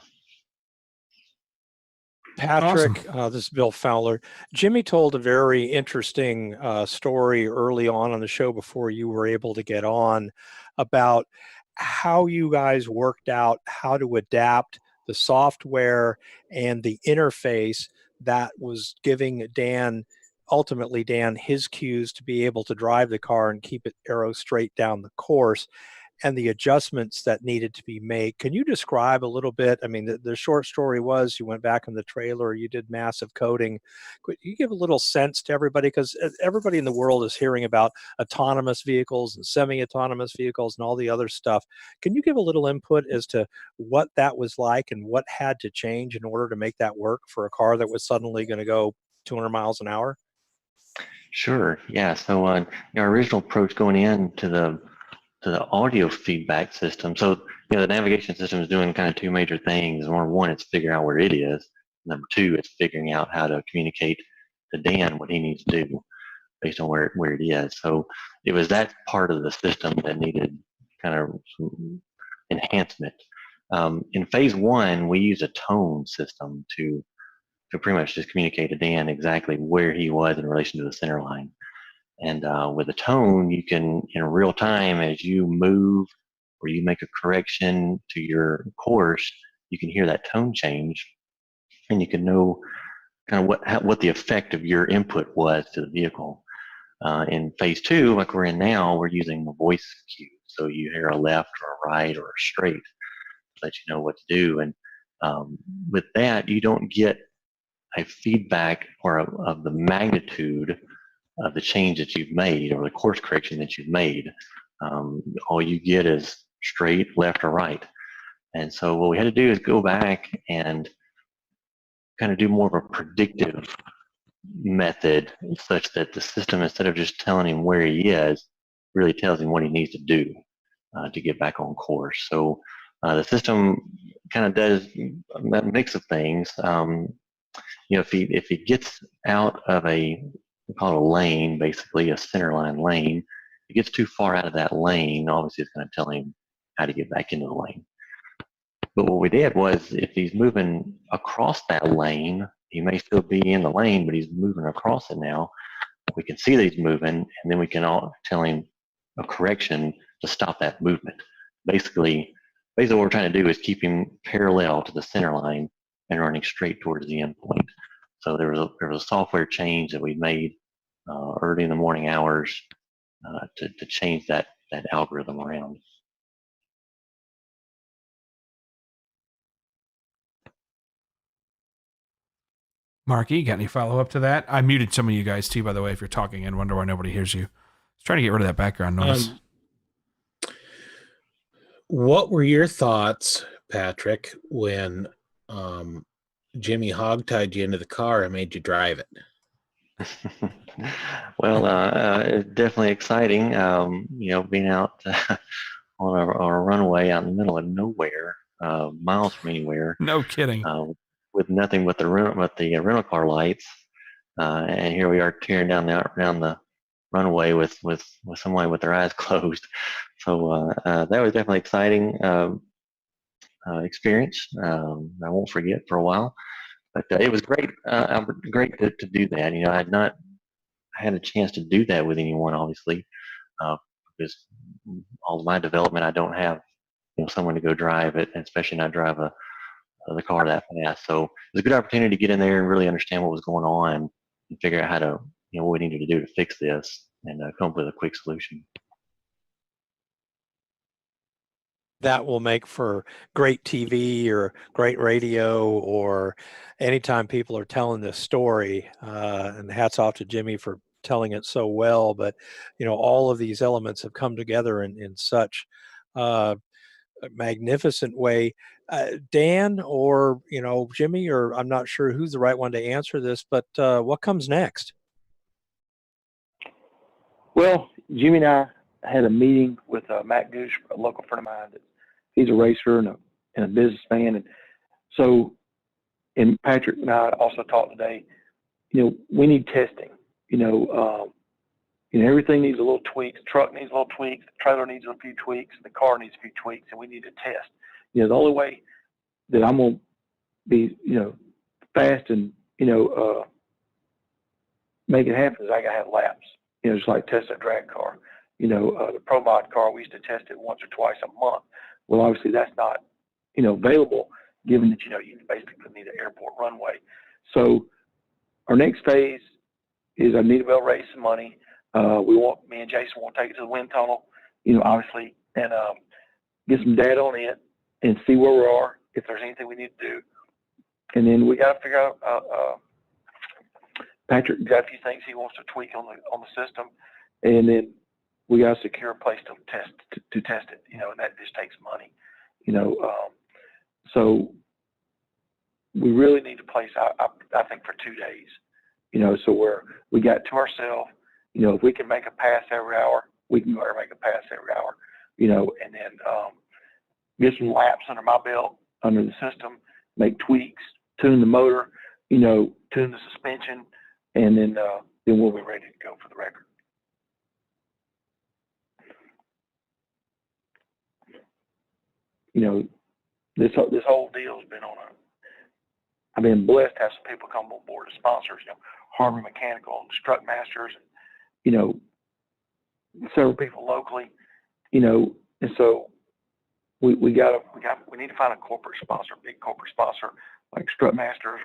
[SPEAKER 9] Patrick, this is Bill Fowler. Jimmy told a very interesting story early on the show before you were able to get on about how you guys worked out how to adapt the software and the interface that was giving ultimately Dan, his cues to be able to drive the car and keep it arrow straight down the course, and the adjustments that needed to be made. Can you describe a little bit? I mean, the short story was you went back in the trailer, you did massive coding. Could you give a little sense to everybody? Because everybody in the world is hearing about autonomous vehicles and semi-autonomous vehicles and all the other stuff. Can you give a little input as to what that was like and what had to change in order to make that work for a car that was suddenly going to go 200 miles an hour?
[SPEAKER 7] Sure. Yeah. So, our original approach going into the audio feedback system. So, the navigation system is doing kind of two major things. One, it's figuring out where it is. Number two, it's figuring out how to communicate to Dan what he needs to do based on where it is. So it was that part of the system that needed kind of some enhancement. In phase one, we used a tone system to pretty much just communicate to Dan exactly where he was in relation to the center line. And with a tone, you can, in real time, as you move or you make a correction to your course, you can hear that tone change, and you can know kind of what the effect of your input was to the vehicle. In phase two, like we're in now, we're using the voice cue. So you hear a left or a right or a straight to let you know what to do. And with that, you don't get a feedback of the magnitude of the change that you've made or the course correction that you've made. All you get is straight, left, or right. And so what we had to do is go back and kind of do more of a predictive method such that the system, instead of just telling him where he is, really tells him what he needs to do to get back on course. So the system kind of does a mix of things. If he gets out of we call it a lane, basically a center line lane. If he gets too far out of that lane, obviously it's going to tell him how to get back into the lane. But what we did was, if he's moving across that lane, he may still be in the lane, but he's moving across it now. We can see that he's moving, and then we can all tell him a correction to stop that movement. Basically what we're trying to do is keep him parallel to the center line and running straight towards the end point. So there was a software change that we made early in the morning hours to change that algorithm around.
[SPEAKER 2] Marky, you got any follow-up to that? I muted some of you guys too, by the way, if you're talking and wonder why nobody hears you. Just trying to get rid of that background noise.
[SPEAKER 4] What were your thoughts, Patrick, when Jimmy hogtied you into the car and made you drive it?
[SPEAKER 7] Well, it's definitely exciting. Being out on a runway out in the middle of nowhere, miles from anywhere.
[SPEAKER 2] No kidding.
[SPEAKER 7] With nothing but the rental car lights, and here we are tearing down the runway with somebody with their eyes closed. So that was definitely exciting experience. I won't forget for a while. But it was great. Great to do that. I had not had a chance to do that with anyone, obviously, because all of my development, I don't have someone to go drive it, and especially not drive the car that fast. So it was a good opportunity to get in there and really understand what was going on and figure out how to, what we needed to do to fix this and come up with a quick solution.
[SPEAKER 9] That will make for great TV or great radio, or anytime people are telling this story, and hats off to Jimmy for telling it so well. But, all of these elements have come together in such a magnificent way. Dan or, Jimmy, or I'm not sure who's the right one to answer this, but what comes next?
[SPEAKER 5] Well, Jimmy and I had a meeting with Matt Goosh, a local friend of mine. He's a racer and a businessman. And so, and Patrick and I also talked today, we need testing. Everything needs a little tweaks. The truck needs a little tweaks. The trailer needs a few tweaks. The car needs a few tweaks, and we need to test. The only way that I'm going to be, fast and, make it happen is I got to have laps. Just like test a drag car. The Pro Mod car, we used to test it once or twice a month. Well, obviously that's not, available given that, you basically need an airport runway. So our next phase is I need to be able to raise some money. Me and Jason want to take it to the wind tunnel, obviously, and get some data on it and see where we are, if there's anything we need to do. And then we got to figure out, Patrick got a few things he wants to tweak on the system, and then we got to secure a place to test it, and that just takes money, so we really need a place, I think, for 2 days, so we got to ourselves, if we can make a pass every hour, we can go and make a pass every hour, and then get some laps under my belt, under the system, make tweaks, tune the motor, tune the suspension, and then we'll be ready to go for the record. This whole deal has been I've been blessed to have some people come on board as sponsors, Harvey Mechanical and Strut Masters, and, several people locally, and so we need to find a corporate sponsor, a big corporate sponsor like Strut Masters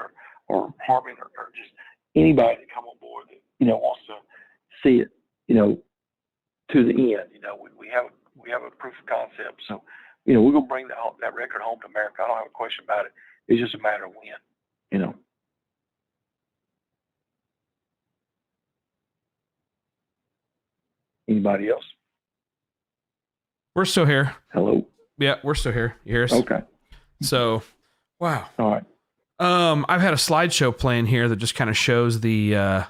[SPEAKER 5] or Harvey or just anybody to come on board that, wants to see it, to the end. We have a proof of concept. So, we're going to bring that record home to America. I don't have a question about it. It's just a matter of when, Anybody else?
[SPEAKER 2] We're still here.
[SPEAKER 5] Hello?
[SPEAKER 2] Yeah, we're still here. You hear us?
[SPEAKER 5] Okay.
[SPEAKER 2] So, wow.
[SPEAKER 5] All right.
[SPEAKER 2] I've had a slideshow playing here that just kind of shows the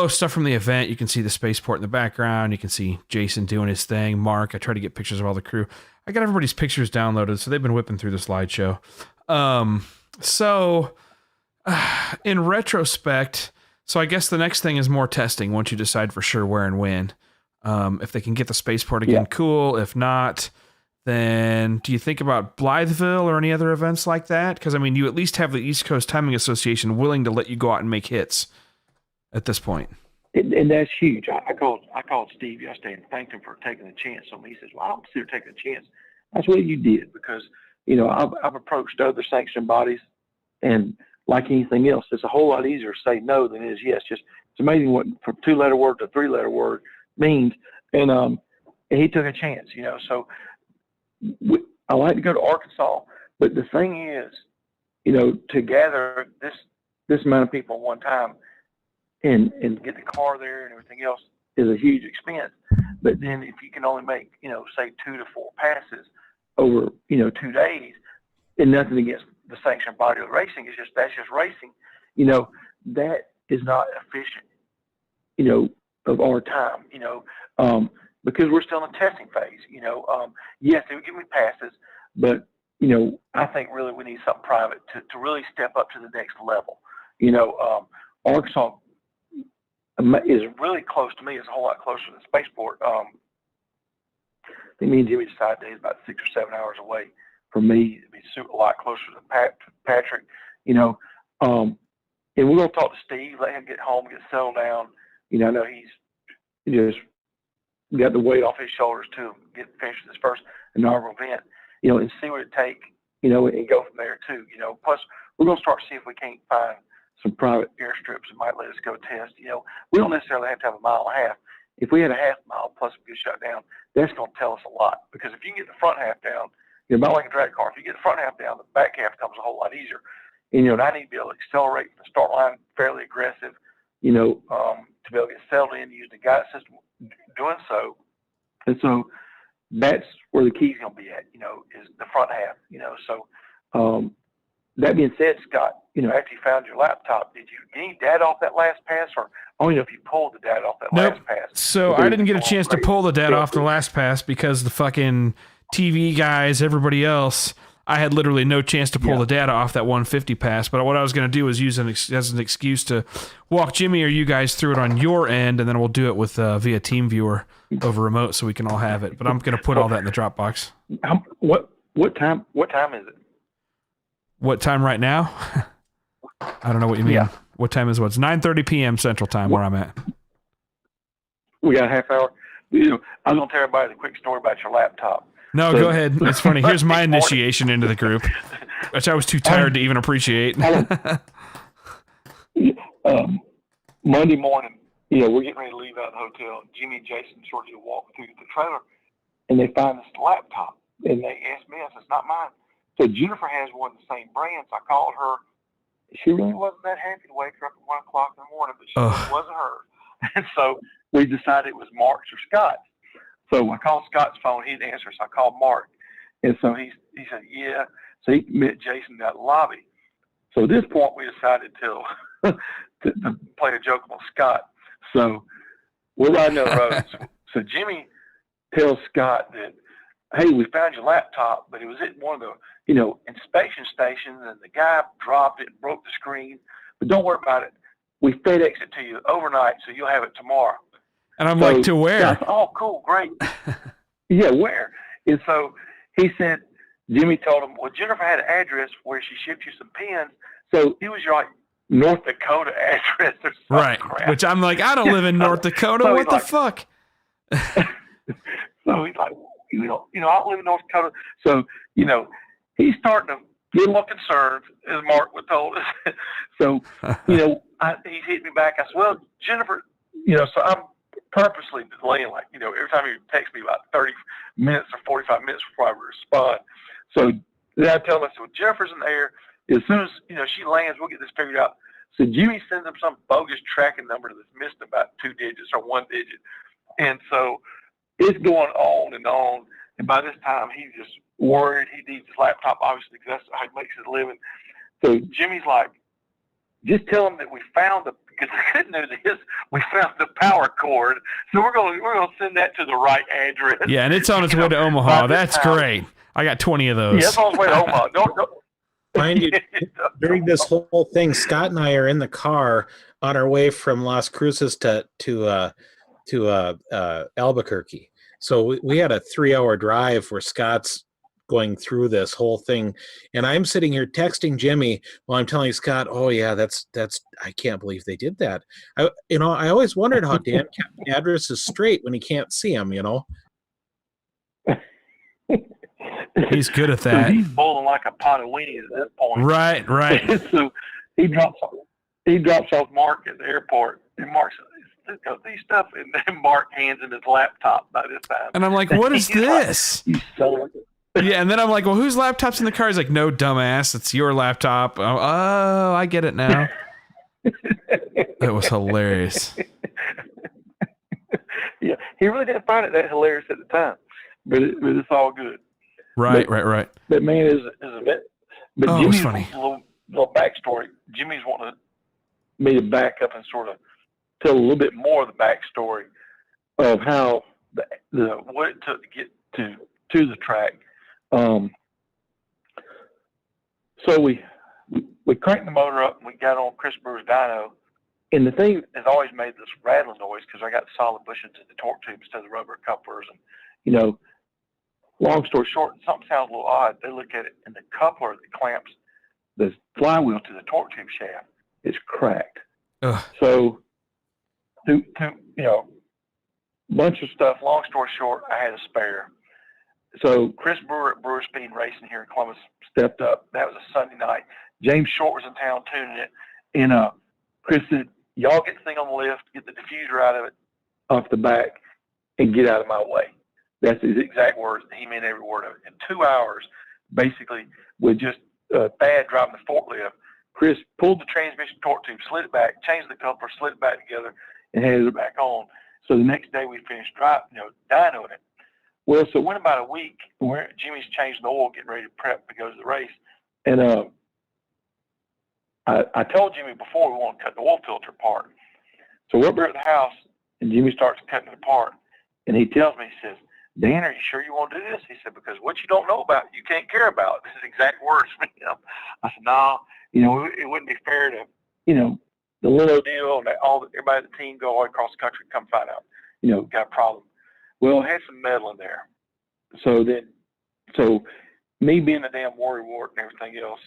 [SPEAKER 2] stuff from the event. You can see the spaceport in the background. You can see Jason doing his thing. Mark, I try to get pictures of all the crew. I got everybody's pictures downloaded, so they've been whipping through the slideshow. In retrospect, so I guess the next thing is more testing once you decide for sure where and when. If they can get the spaceport again, cool. If not, then do you think about Blytheville or any other events like that? Because, you at least have the East Coast Timing Association willing to let you go out and make hits at this point.
[SPEAKER 5] And that's huge. I called Steve yesterday and thanked him for taking the chance on me. He says, well, I don't consider taking a chance. That's what you did because, I've approached other sanctioned bodies, and like anything else, it's a whole lot easier to say no than it is yes. Just it's amazing what from 2-letter word to 3-letter word means. And he took a chance, so I like to go to Arkansas, but the thing is, to gather this amount of people at one time and get the car there and everything else is a huge expense. But then if you can only make, say 2 to 4 passes over, 2 days, and nothing against the sanctioned body of racing, that's just racing, that is not efficient, of our time, because we're still in the testing phase, yes, they would give me passes, but, I think really we need something private to really step up to the next level. Arkansas is really close to me. It's a whole lot closer than the spaceport. I think me and Jimmy decided that he's about 6 or 7 hours away from me. It'd be a lot closer to Patrick, and we're going to talk to Steve, let him get home, get settled down. I know he's just got the weight off his shoulders to get finished this first inaugural event, and see what it takes, and go from there too, Plus, we're going to start to see if we can't find some private airstrips that might let us go test. We don't necessarily have to have a mile and a half. If we had a half mile plus a good shutdown, that's going to tell us a lot. Because if you can get the front half down, about like a drag car, if you get the front half down, the back half comes a whole lot easier. And, I need to be able to accelerate from the start line fairly aggressive, to be able to get settled in, use the guidance system doing so. And so that's where the key's going to be at, is the front half, So that being said, Scott, after you found your laptop, did you get any data off that last pass, or I don't know if you pulled the data off that last pass?
[SPEAKER 2] So I didn't get a chance to pull the data off the last pass because the fucking TV guys, everybody else, I had literally no chance to pull the data off that 150 pass. But what I was going to do is use as an excuse to walk Jimmy or you guys through it on your end, and then we'll do it with via TeamViewer over remote so we can all have it. But I'm going to put all that in the Dropbox.
[SPEAKER 5] What time is it?
[SPEAKER 2] What time right now? I don't know what you mean.
[SPEAKER 5] Yeah.
[SPEAKER 2] What time is what? It's 9:30 p.m. Central Time where I'm at.
[SPEAKER 5] We got a half hour. I was going to tell everybody the quick story about your laptop.
[SPEAKER 2] No,
[SPEAKER 5] So-
[SPEAKER 2] go ahead. It's funny. Here's my initiation into the group, which I was too tired to even appreciate.
[SPEAKER 5] Monday morning, we're getting ready to leave out of the hotel. Jimmy and Jason sort of walk through the trailer, and they find this laptop. And they asked me, I said, it's not mine. So Jennifer has one of the same brands. I called her. She really wasn't that happy to wake her up at 1 o'clock in the morning, but it wasn't her. And so we decided it was Mark's or Scott's. So I called Scott's phone. He didn't answer, so I called Mark. And so he said, yeah. So he met Jason out in the lobby. So at this point, we decided to play a joke on Scott. So we're riding down the road. So Jimmy tells Scott that, hey, we found your laptop, but it was at one of the, inspection stations, and the guy dropped it and broke the screen. But don't worry about it. We FedEx it to you overnight, so you'll have it tomorrow.
[SPEAKER 2] And I'm like, to where?
[SPEAKER 5] Said, oh, cool, great. Yeah, where? And so he said, Jimmy told him, well, Jennifer had an address where she shipped you some pens. So it was your North Dakota address or some
[SPEAKER 2] right.
[SPEAKER 5] crap.
[SPEAKER 2] Which I'm like, I don't live in North Dakota.
[SPEAKER 5] So
[SPEAKER 2] what the
[SPEAKER 5] like,
[SPEAKER 2] fuck?
[SPEAKER 5] So he's like, I don't live in North Dakota. So, he's starting to get a little concerned, as Mark would told us. So, he hit me back. I said, well, Jennifer, so I'm purposely delaying, like, every time he texts me about 30 minutes or 45 minutes before I respond. So then I tell him, I said, well, Jennifer's in the air. As soon as, she lands, we'll get this figured out. So Jimmy sends him some bogus tracking number that's missed about 2 digits or 1 digit. And so it's going on and on. And by this time, he's just worried. He needs his laptop, obviously, because that's how he makes his living. So Jimmy's like, just tell him that we found because the good news is we found the power cord. So we're going to send that to the right address.
[SPEAKER 2] Yeah, and it's on its way to Omaha. That's great. I got 20 of those.
[SPEAKER 5] Yeah, it's on its way to Omaha. Don't.
[SPEAKER 4] Mind you, during this whole thing, Scott and I are in the car on our way from Las Cruces to Albuquerque. So we had a 3-hour drive where Scott's going through this whole thing, and I'm sitting here texting Jimmy while I'm telling Scott, "Oh yeah, that's I can't believe they did that." I always wondered how Dan kept the addresses straight when he can't see them.
[SPEAKER 2] He's good at that.
[SPEAKER 5] So he's bowling like a pot of weenies at this point.
[SPEAKER 2] Right.
[SPEAKER 5] So he drops off Mark at the airport, and Mark says, "Let's go these stuff," and then Mark hands him his laptop by this time.
[SPEAKER 2] And I'm like, "What is this?"
[SPEAKER 5] Like, you son.
[SPEAKER 2] Yeah, and then I'm like, "Well, whose laptop's in the car?" He's like, "No, dumbass, it's your laptop." Oh, I get it now. That was hilarious.
[SPEAKER 5] Yeah, he really didn't find it that hilarious at the time, but it's all good.
[SPEAKER 2] Right.
[SPEAKER 5] That man is a bit. But
[SPEAKER 2] Oh,
[SPEAKER 5] Jimmy's
[SPEAKER 2] it's funny.
[SPEAKER 5] little backstory. Jimmy's wanting me to back up and sort of tell a little bit more of the backstory of how what it took to get to the track. So we cranked the motor up and we got on Chris Brewer's dyno, and the thing has always made this rattling noise because I got solid bushings in the torque tube instead of rubber couplers. And long story short, something sounds a little odd. They look at it, and the coupler that clamps the flywheel to the torque tube shaft is cracked.
[SPEAKER 2] Ugh.
[SPEAKER 5] So, bunch of stuff. Long story short, I had a spare. So Chris Brewer at Brewer Speed Racing here in Columbus stepped up. That was a Sunday night. James Short was in town tuning it, and Chris said, "Y'all get the thing on the lift, get the diffuser out of it, off the back, and get out of my way." That's his exact words. He meant every word of it. In 2 hours, basically, with just Thad driving the forklift, Chris pulled the transmission torque tube, slid it back, changed the coupler, slid it back together, and handed it back on. So the next day we finished dynoing it. Well, so it went about a week. Jimmy's changing the oil, getting ready to prep to go to the race. And I told Jimmy before we want to cut the oil filter apart. So we're up there at the house, and Jimmy starts cutting it apart. And he tells me, he says, "Dan, are you sure you want to do this?" He said, "Because what you don't know about, you can't care about." This is exact words from him. I said, "No, it wouldn't be fair to, the little deal and everybody at the team go all across the country, come find out, got a problem." Well, it had some metal in there. So me being a damn worrywart and everything else,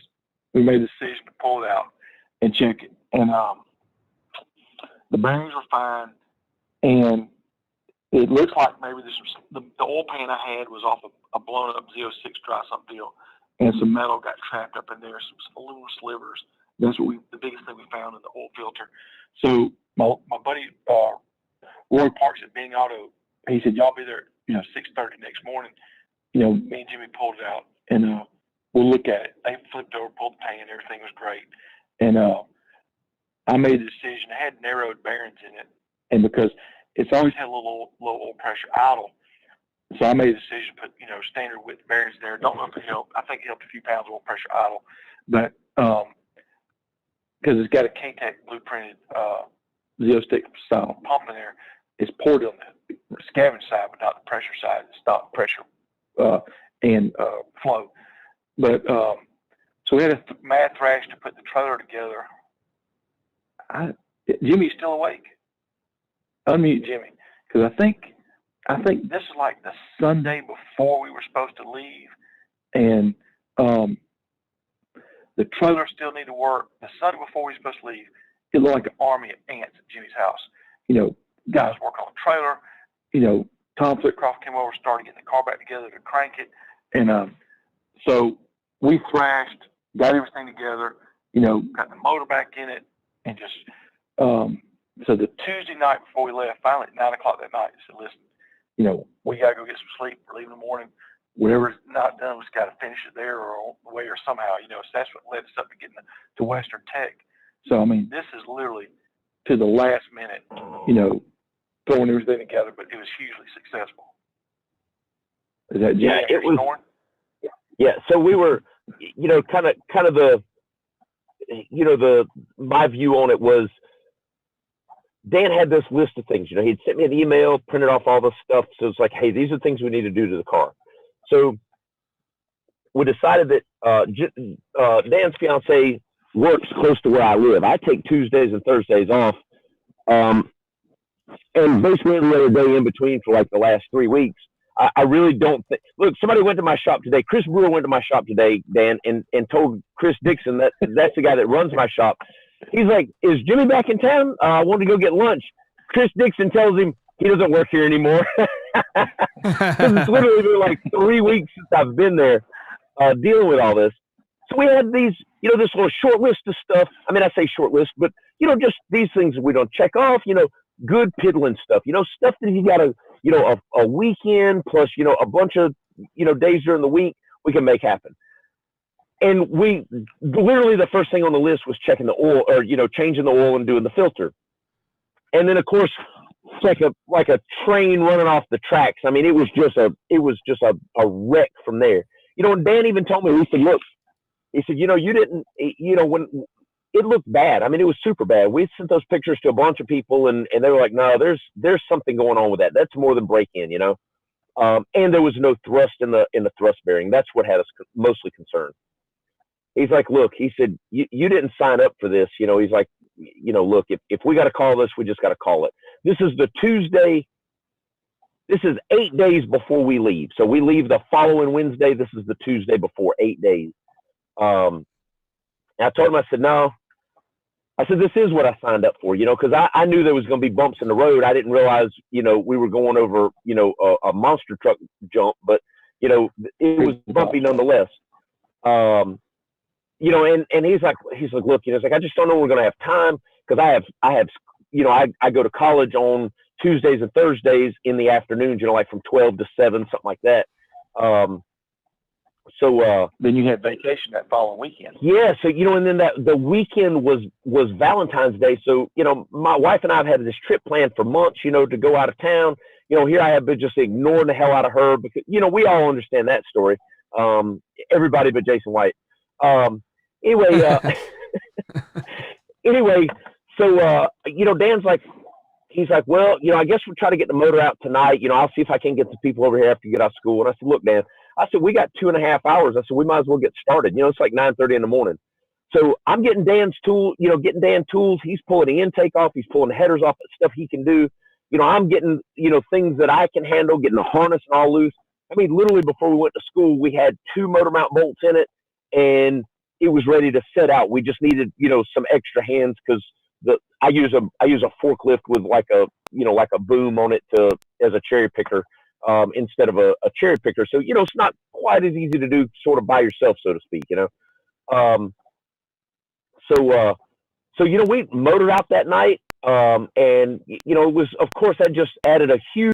[SPEAKER 5] we made the decision to pull it out. and check it. And the bearings were fine, and it looks like maybe this was the oil pan I had was off a blown up Z06 dry sump deal, and some metal got trapped up in there, some aluminum slivers. That's the biggest thing we found in the oil filter. So my buddy Roy Parks at Bing Auto, he said, y'all be there, 6:30 next morning. Me and Jimmy pulled it out, and we'll look at it. They flipped over, pulled the pan, everything was great. And I made the decision. It had narrowed bearings in it, and because it's always had a low oil pressure idle, so I made the decision to put standard width bearings there. Don't know if it helped. I think it helped a few pounds of oil pressure idle, but because it's got a K-Tech blueprinted Z06 style pump in there, it's poured on the scavenge side, but not the pressure side. It's not pressure and flow. But so we had a mad thrash to put the trailer together. Jimmy's still awake. Unmute Jimmy, because I think this is like the Sunday before we were supposed to leave, and the trailer still need to work. The Sunday before we were supposed to leave, it looked like an army of ants at Jimmy's house. Guys working on the trailer. Tom Flitcroft came over, started getting the car back together to crank it, and so we thrashed, got everything together. Got the motor back in it, and just so the Tuesday night before we left, finally at 9 o'clock that night, I said, listen, we got to go get some sleep. We're leaving in the morning. Whatever's not done, we've got to finish it there or on the way or somehow, so that's what led us up to getting to Western Tech. So, this is literally to the last minute, throwing everything together, but it was hugely successful. Is that Jimmy?
[SPEAKER 6] Yeah, it was. Snoring? Yeah. So we were, kind of the, my view on it was, Dan had this list of things. He'd sent me an email, printed off all the stuff. So it's like, hey, these are things we need to do to the car. So we decided that Dan's fiance works close to where I live. I take Tuesdays and Thursdays off. And basically every other day in between for like the last 3 weeks. I really don't think. Look, somebody went to my shop today. Chris Brewer went to my shop today, Dan, and told Chris Dixon that's the guy that runs my shop. He's like, is Jimmy back in town? I want to go get lunch. Chris Dixon tells him he doesn't work here anymore. It's literally been like 3 weeks since I've been there dealing with all this. So we had these, this little short list of stuff. I say short list, but, just these things that we don't check off, good piddling stuff, stuff that you got to, a weekend plus, a bunch of, days during the week we can make happen. And we literally the first thing on the list was checking the oil or, changing the oil and doing the filter. And then of course, it's like a train running off the tracks. It was just a wreck from there. And Dan even told me, he said, you didn't, when it looked bad. It was super bad. We sent those pictures to a bunch of people and they were like, no, there's something going on with that. That's more than break-in, and there was no thrust in the thrust bearing. That's what had us mostly concerned. He's like, look, he said, you didn't sign up for this. He's like, look, if we got to call this, we just got to call it. This is the Tuesday. This is 8 days before we leave. So we leave the following Wednesday. This is the Tuesday before 8 days. I told him, I said, no. I said, this is what I signed up for, because I knew there was going to be bumps in the road. I didn't realize, we were going over, a monster truck jump, but, it was bumpy nonetheless. And he's like, look, it's like, I just don't know we're going to have time because I have, I go to college on Tuesdays and Thursdays in the afternoons, like from 12 to 7, something like that. So
[SPEAKER 5] then you had vacation that following weekend.
[SPEAKER 6] Yeah. So, and then the weekend was Valentine's Day. So, my wife and I have had this trip planned for months, to go out of town. Here I have been just ignoring the hell out of her because, we all understand that story. Everybody but Jason White. Anyway, so, Dan's like, he's like, well, I guess we'll try to get the motor out tonight. I'll see if I can get some people over here after you get out of school. And I said, look, Dan, I said, we got 2.5 hours. I said, we might as well get started. It's like 9:30 in the morning. So I'm getting Dan's tool, getting Dan tools. He's pulling the intake off. He's pulling the headers off, stuff he can do. I'm getting, things that I can handle, getting the harness and all loose. Literally before we went to school, we had 2 motor mount bolts in it. And it was ready to set out. We just needed, some extra hands because I use a forklift with like a boom on it as a cherry picker instead of a cherry picker. So, it's not quite as easy to do sort of by yourself, so to speak, So, we motored out that night. And, it was, of course, that just added a huge,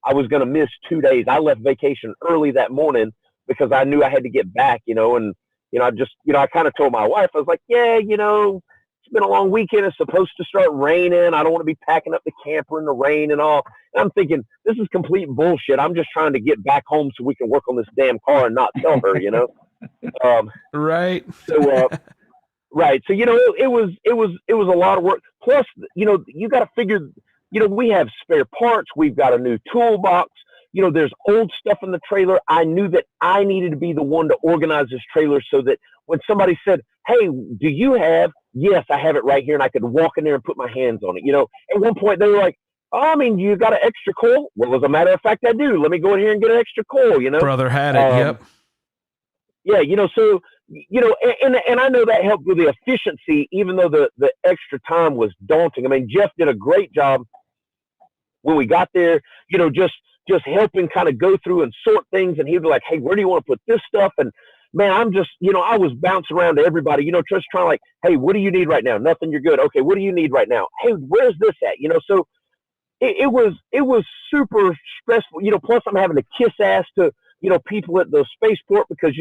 [SPEAKER 6] I was going to miss 2 days. I left vacation early that morning because I knew I had to get back, and, I kind of told my wife, I was like, yeah, it's been a long weekend. It's supposed to start raining. I don't want to be packing up the camper in the rain and all. And I'm thinking, this is complete bullshit. I'm just trying to get back home so we can work on this damn car and not sell her,
[SPEAKER 2] Right.
[SPEAKER 6] So, right. So, it was a lot of work. Plus, you got to figure, we have spare parts. We've got a new toolbox. There's old stuff in the trailer. I knew that I needed to be the one to organize this trailer so that when somebody said, hey, do you have? Yes, I have it right here. And I could walk in there and put my hands on it. At one point they were like, you got an extra coil? Well, as a matter of fact, I do. Let me go in here and get an extra coil,
[SPEAKER 2] Brother had it. Yep.
[SPEAKER 6] Yeah. So, and I know that helped with the efficiency, even though the extra time was daunting. I mean, Jeff did a great job when we got there, just helping kind of go through and sort things. And he'd be like, hey, where do you want to put this stuff? And man, I'm just, I was bouncing around to everybody, just trying to like, hey, what do you need right now? Nothing, you're good. Okay, what do you need right now? Hey, where's this at? So it was super stressful, plus I'm having to kiss ass to, people at the spaceport because,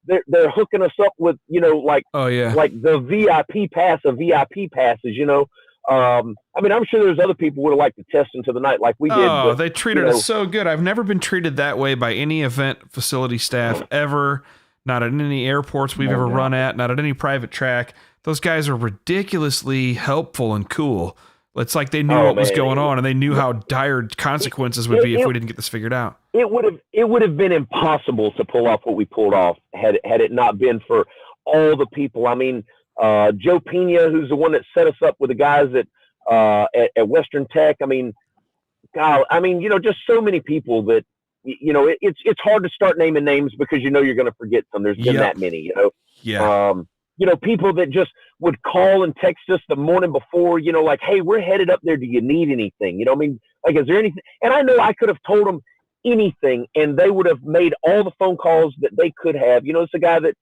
[SPEAKER 6] they're hooking us up with, like,
[SPEAKER 2] oh yeah,
[SPEAKER 6] like the VIP pass of VIP passes, I mean, I'm sure there's other people would have liked to test into the night like we did.
[SPEAKER 2] Oh,
[SPEAKER 6] but,
[SPEAKER 2] they treated us so good. I've never been treated that way by any event facility staff ever. Not at any airports we've ever run at, not at any private track. Those guys are ridiculously helpful and cool. It's like they knew what was going on, and they knew how dire consequences would be if we didn't get this figured out.
[SPEAKER 6] It would have been impossible to pull off what we pulled off had it not been for all the people. I mean, Joe Pena, who's the one that set us up with the guys at Western Tech. I mean, God, just so many people that, it's hard to start naming names because you're going to forget some. There's been that many,
[SPEAKER 2] Yeah.
[SPEAKER 6] People that just would call and text us the morning before, like, hey, we're headed up there. Do you need anything? Like, is there anything? And I know I could have told them anything and they would have made all the phone calls that they could have. It's a guy that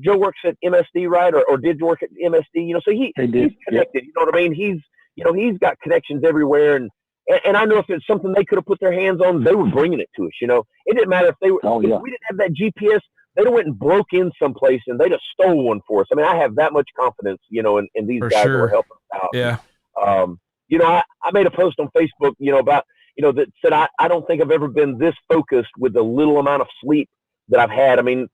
[SPEAKER 6] Joe works at MSD, right? Or did work at MSD, so he's connected. Yep. You know what I mean? He's got connections everywhere. And I know if it's something they could have put their hands on, they were bringing it to us, It didn't matter if they were, if we didn't have that GPS, they'd have went and broke in someplace and they'd have stole one for us. I mean, I have that much confidence, in these guys who are helping us out.
[SPEAKER 2] Yeah.
[SPEAKER 6] I made a post on Facebook, about, that said, I don't think I've ever been this focused with the little amount of sleep that I've had. I mean,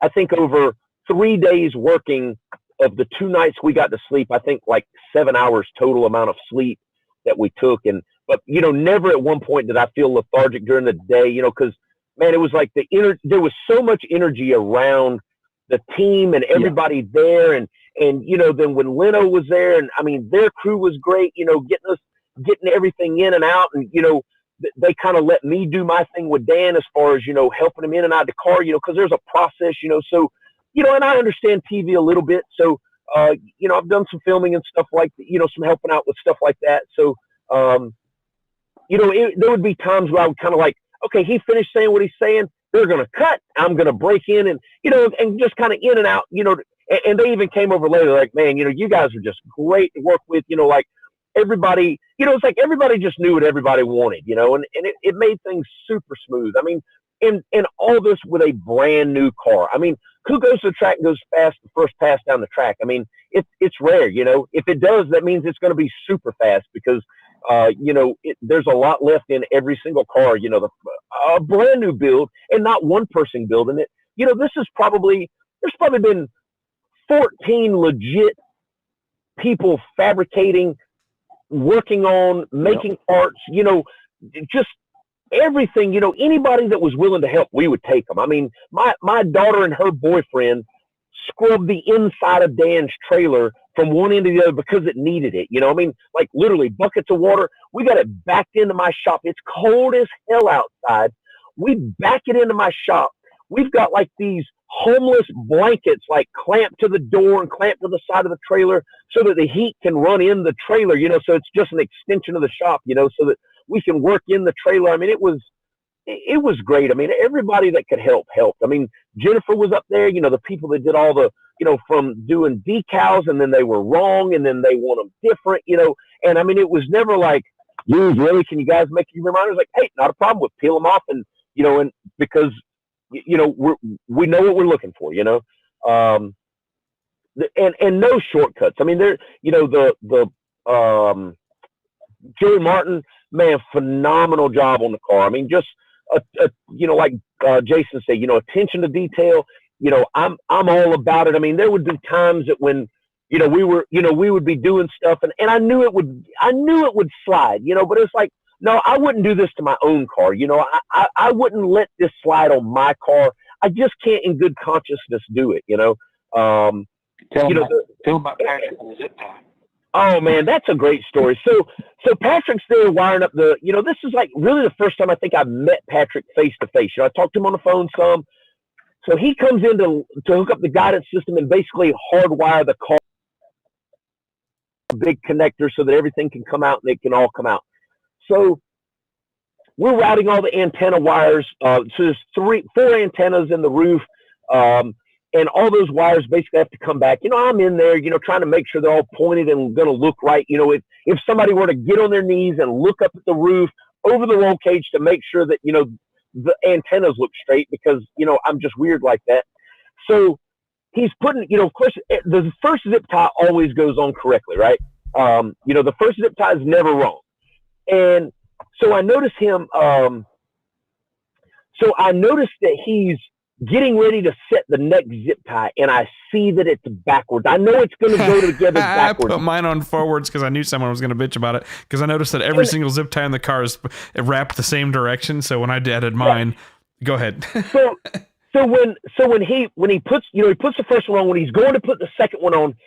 [SPEAKER 6] I think over 3 days working of the 2 nights we got to sleep, I think like 7 hours total amount of sleep that we took. But never at one point did I feel lethargic during the day, because man, it was like there was so much energy around the team and everybody there. And then when Leno was there, and I mean, their crew was great, getting everything in and out. And, they kind of let me do my thing with Dan as far as, helping him in and out of the car, because there's a process, so, and I understand TV a little bit. So, I've done some filming and stuff like, some helping out with stuff like that. So, there would be times where I would kind of like, okay, he finished saying what he's saying. They're going to cut. I'm going to break in and, and just kind of in and out, and they even came over later like, man, you guys are just great to work with, like everybody, it's like everybody just knew what everybody wanted, and it made things super smooth. I mean, and all this with a brand new car. I mean, who goes to the track and goes fast the first pass down the track? I mean, it's rare, if it does, that means it's going to be super fast because, there's a lot left in every single car, a brand new build and not one person building it. There's probably been 14 legit people fabricating, working on, making parts, just everything, anybody that was willing to help, we would take them. I mean, my daughter and her boyfriend scrubbed the inside of Dan's trailer from one end to the other because it needed it. I mean, like literally buckets of water. We got it backed into my shop. It's cold as hell outside. We back it into my shop. We've got like these homeless blankets like clamped to the door and clamped to the side of the trailer so that the heat can run in the trailer, so it's just an extension of the shop, so that we can work in the trailer. I mean, it was great. I mean, everybody that could help helped. I mean, Jennifer was up there, the people that did all the, from doing decals, and then they were wrong, and then they want them different, and I mean, it was never like, really, can you guys make your reminders? Like, hey, not a problem. We'll peel them off, and, and because, we know what we're looking for, and no shortcuts. I mean, there, Jerry Martin, man, phenomenal job on the car. I mean, just, like Jason said, attention to detail, I'm all about it. I mean, there would be times that when, we would be doing stuff and I knew it would slide, but it's like, no, I wouldn't do this to my own car. I wouldn't let this slide on my car. I just can't in good consciousness do it,
[SPEAKER 5] Tell them about Patrick and the zip tie.
[SPEAKER 6] Oh man, that's a great story. So Patrick's there wiring up the, this is like really the first time I think I met Patrick face to face. I talked to him on the phone some. So he comes in to hook up the guidance system and basically hardwire the car, big connector so that everything can come out and it can all come out. So we're routing all the antenna wires. So there's 4 antennas in the roof. And all those wires basically have to come back. I'm in there, trying to make sure they're all pointed and going to look right. If somebody were to get on their knees and look up at the roof over the roll cage to make sure that, the antennas look straight because, I'm just weird like that. So he's putting, of course, the first zip tie always goes on correctly, right? The first zip tie is never wrong. And so I noticed him, that he's getting ready to set the next zip tie, and I see that it's backwards. I know it's going to go together backwards.
[SPEAKER 2] I put mine on forwards because I knew someone was going to bitch about it, because I noticed that every single zip tie in the car is wrapped the same direction. So when I added mine, go ahead.
[SPEAKER 6] So when he puts, he puts the first one on, when he's going to put the second one on,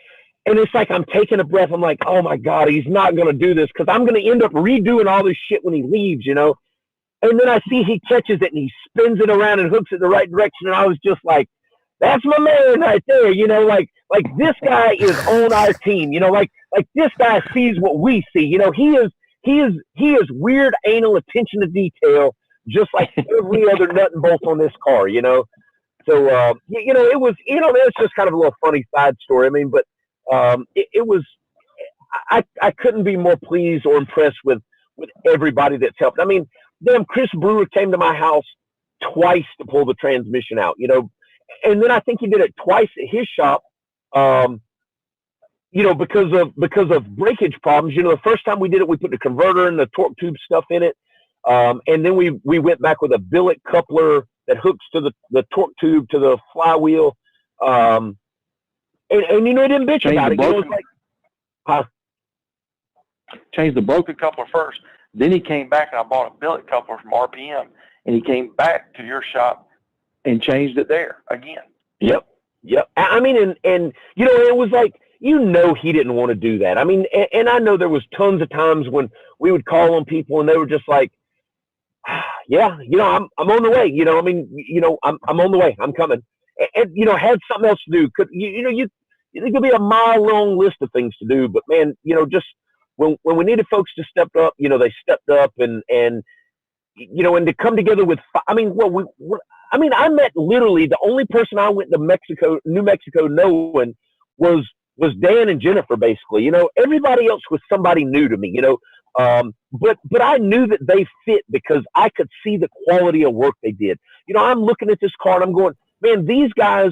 [SPEAKER 6] and it's like I'm taking a breath. I'm like, oh my God, he's not going to do this because I'm going to end up redoing all this shit when he leaves, And then I see he catches it and he spins it around and hooks it the right direction. And I was just like, that's my man right there. Like this guy is on our team, like this guy sees what we see. He is weird anal attention to detail, just like every other nut and bolt on this car, So, it was, it's just kind of a little funny side story. I mean, but it was, I couldn't be more pleased or impressed with everybody that's helped. I mean, damn, Chris Brewer came to my house twice to pull the transmission out, and then I think he did it twice at his shop, because of breakage problems. The first time we did it, we put the converter and the torque tube stuff in it, and then we went back with a billet coupler that hooks to the torque tube to the flywheel, and it didn't bitch about it. It was like,
[SPEAKER 5] changed the broken coupler first. Then he came back and I bought a billet coupler from RPM, and he came back to your shop and changed it there again.
[SPEAKER 6] Yep. I mean, and it was like, he didn't want to do that. I mean, and I know there was tons of times when we would call on people and they were just like, yeah, I'm on the way. I mean, I'm on the way. I'm coming. And had something else to do. There could be a mile long list of things to do, but man, just when we needed folks to step up, they stepped up and to come together with, I mean, I met literally the only person I went to New Mexico knowing was Dan and Jennifer, basically. Everybody else was somebody new to me, but I knew that they fit because I could see the quality of work they did. I'm looking at this car and I'm going, man, these guys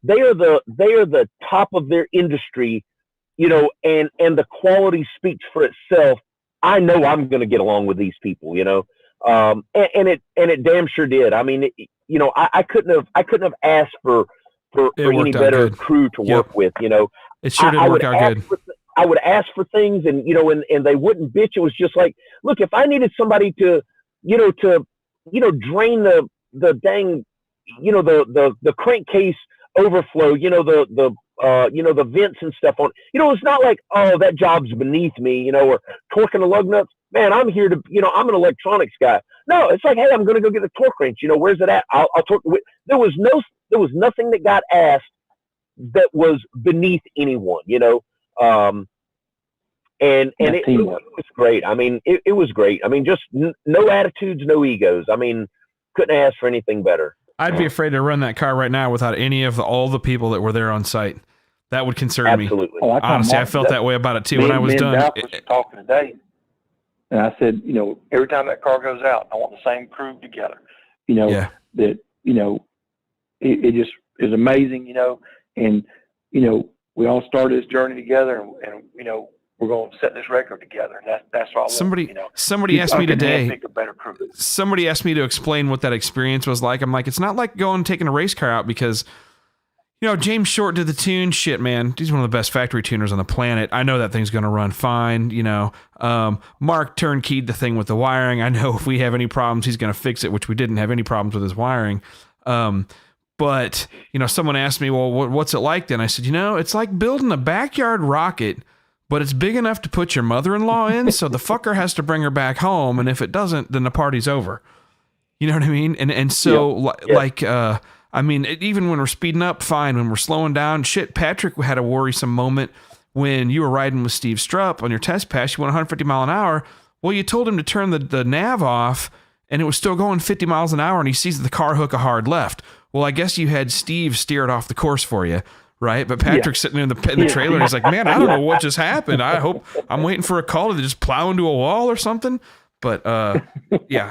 [SPEAKER 6] they are the top of their industry, and the quality speaks for itself. I know I'm going to get along with these people, and it damn sure did. I mean, I couldn't have asked for any better crew to work with,
[SPEAKER 2] It sure did work out good.
[SPEAKER 6] I would ask for things and they wouldn't bitch. It was just like, look, if I needed somebody to drain the dang, the crankcase overflow, the vents and stuff on, it's not like, oh, that job's beneath me, or torquing the lug nuts. Man, I'm here to, I'm an electronics guy. No, it's like, hey, I'm going to go get the torque wrench. Where's it at? I'll torque. There was there was nothing that got asked that was beneath anyone, and it was great. I mean, it was great. I mean, just no attitudes, no egos. I mean, couldn't ask for anything better.
[SPEAKER 2] I'd be afraid to run that car right now without any of all the people that were there on site. That would concern me.
[SPEAKER 6] Absolutely.
[SPEAKER 2] Honestly, I felt that way about it too when I was done.
[SPEAKER 5] Dallas was talking today, and I said, every time that car goes out, I want the same crew together. That it just is amazing. And we all started this journey together, and we're going to set this record together. And that's all.
[SPEAKER 2] Somebody asked me today.
[SPEAKER 5] Pick a better crew.
[SPEAKER 2] Somebody asked me to explain what that experience was like. I'm like, it's not like going and taking a race car out because, James Short did the tune shit, man. He's one of the best factory tuners on the planet. I know that thing's going to run fine. Mark turnkeyed the thing with the wiring. I know if we have any problems, he's going to fix it, which we didn't have any problems with his wiring. But someone asked me, well, what's it like then? I said, it's like building a backyard rocket, but it's big enough to put your mother-in-law in, so the fucker has to bring her back home, and if it doesn't, then the party's over. You know what I mean? And so, even when we're speeding up, fine. When we're slowing down, shit, Patrick had a worrisome moment when you were riding with Steve Strupp on your test pass. You went 150 mile an hour. Well, you told him to turn the nav off, and it was still going 50 miles an hour, and he sees the car hook a hard left. Well, I guess you had Steve steer it off the course for you. Right, but Patrick's sitting in the trailer and he's like, man, I don't know what just happened. I'm waiting for a call to just plow into a wall or something. But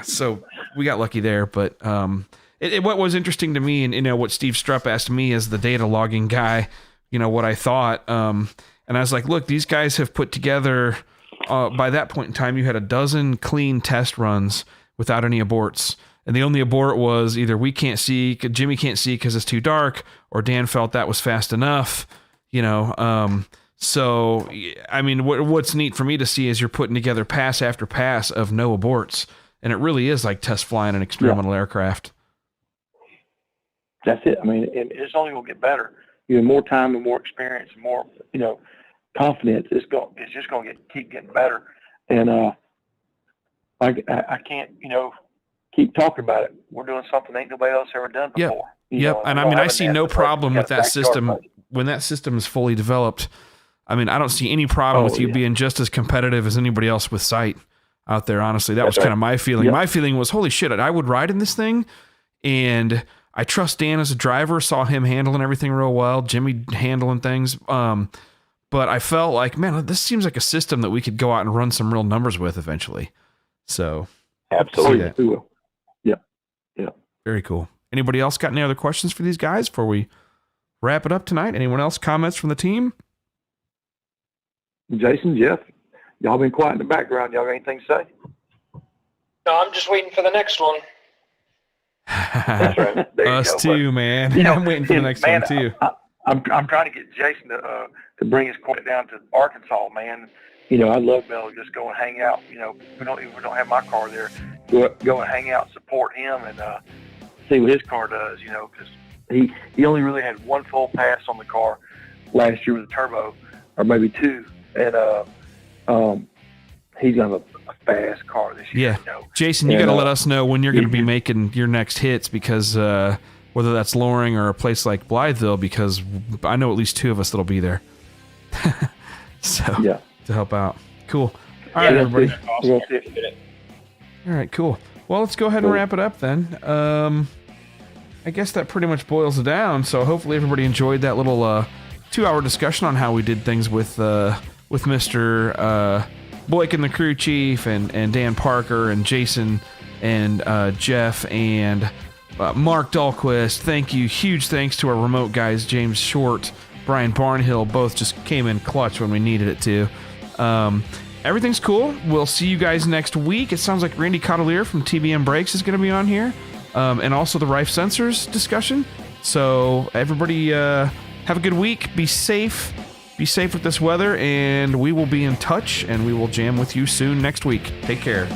[SPEAKER 2] so we got lucky there. But what was interesting to me, and what Steve Strupp asked me as the data logging guy, what I thought. And I was like, look, these guys have put together, by that point in time, you had a dozen clean test runs without any aborts. And the only abort was either we can't see, Jimmy can't see because it's too dark, or Dan felt that was fast enough, So, I mean, what's neat for me to see is you're putting together pass after pass of no aborts. And it really is like test flying an experimental aircraft.
[SPEAKER 5] That's it. I mean, it's only going to get better. More time and more experience, and more, confidence. It's just going to keep getting better. And I can't, keep talking about it. We're doing something ain't nobody else ever done before.
[SPEAKER 2] Yep. And I mean, I see no problem with that system when that system is fully developed. I mean, I don't see any problem with you being just as competitive as anybody else with sight out there. Honestly, that was kind of my feeling. Yep. My feeling was, holy shit, I would ride in this thing, and I trust Dan as a driver. Saw him handling everything real well. Jimmy handling things. But I felt like, man, this seems like a system that we could go out and run some real numbers with eventually. So
[SPEAKER 6] absolutely,
[SPEAKER 5] we will.
[SPEAKER 2] Very cool. Anybody else got any other questions for these guys before we wrap it up tonight? Anyone else comments from the team?
[SPEAKER 5] Jason, Jeff, y'all been quiet in the background. Y'all got anything to say?
[SPEAKER 8] No, I'm just waiting for the next one.
[SPEAKER 5] That's right.
[SPEAKER 2] Us too, man. I'm waiting for the next one too.
[SPEAKER 5] I'm trying to get Jason to bring his Corvette down to Arkansas, man. I'd love to be able to just go and hang out. We don't have my car there. Go and hang out, support him, and see what his car does. Because he only really had one full pass on the car last year with a turbo, or maybe two, and he's got a fast car this year.
[SPEAKER 2] Yeah, Jason, you got to let us know when you're going to be making your next hits, because whether that's Loring or a place like Blytheville, because I know at least two of us that'll be there. To help out. Cool. All right, everybody.
[SPEAKER 8] Awesome.
[SPEAKER 2] All right, cool. Well, let's go ahead and wrap it up then. I guess that pretty much boils it down. So hopefully everybody enjoyed that little 2-hour discussion on how we did things with Mr. Boyk and the crew chief, and Dan Parker and Jason and Jeff and Mark Dahlquist. Thank you. Huge thanks to our remote guys, James Short, Brian Barnhill. Both just came in clutch when we needed it to. Everything's cool. We'll see you guys next week. It sounds like Randy Cotelier from TBM Brakes is going to be on here, and also the Rife Sensors discussion. So everybody have a good week. Be safe. Be safe with this weather, and we will be in touch, and we will jam with you soon next week. Take care.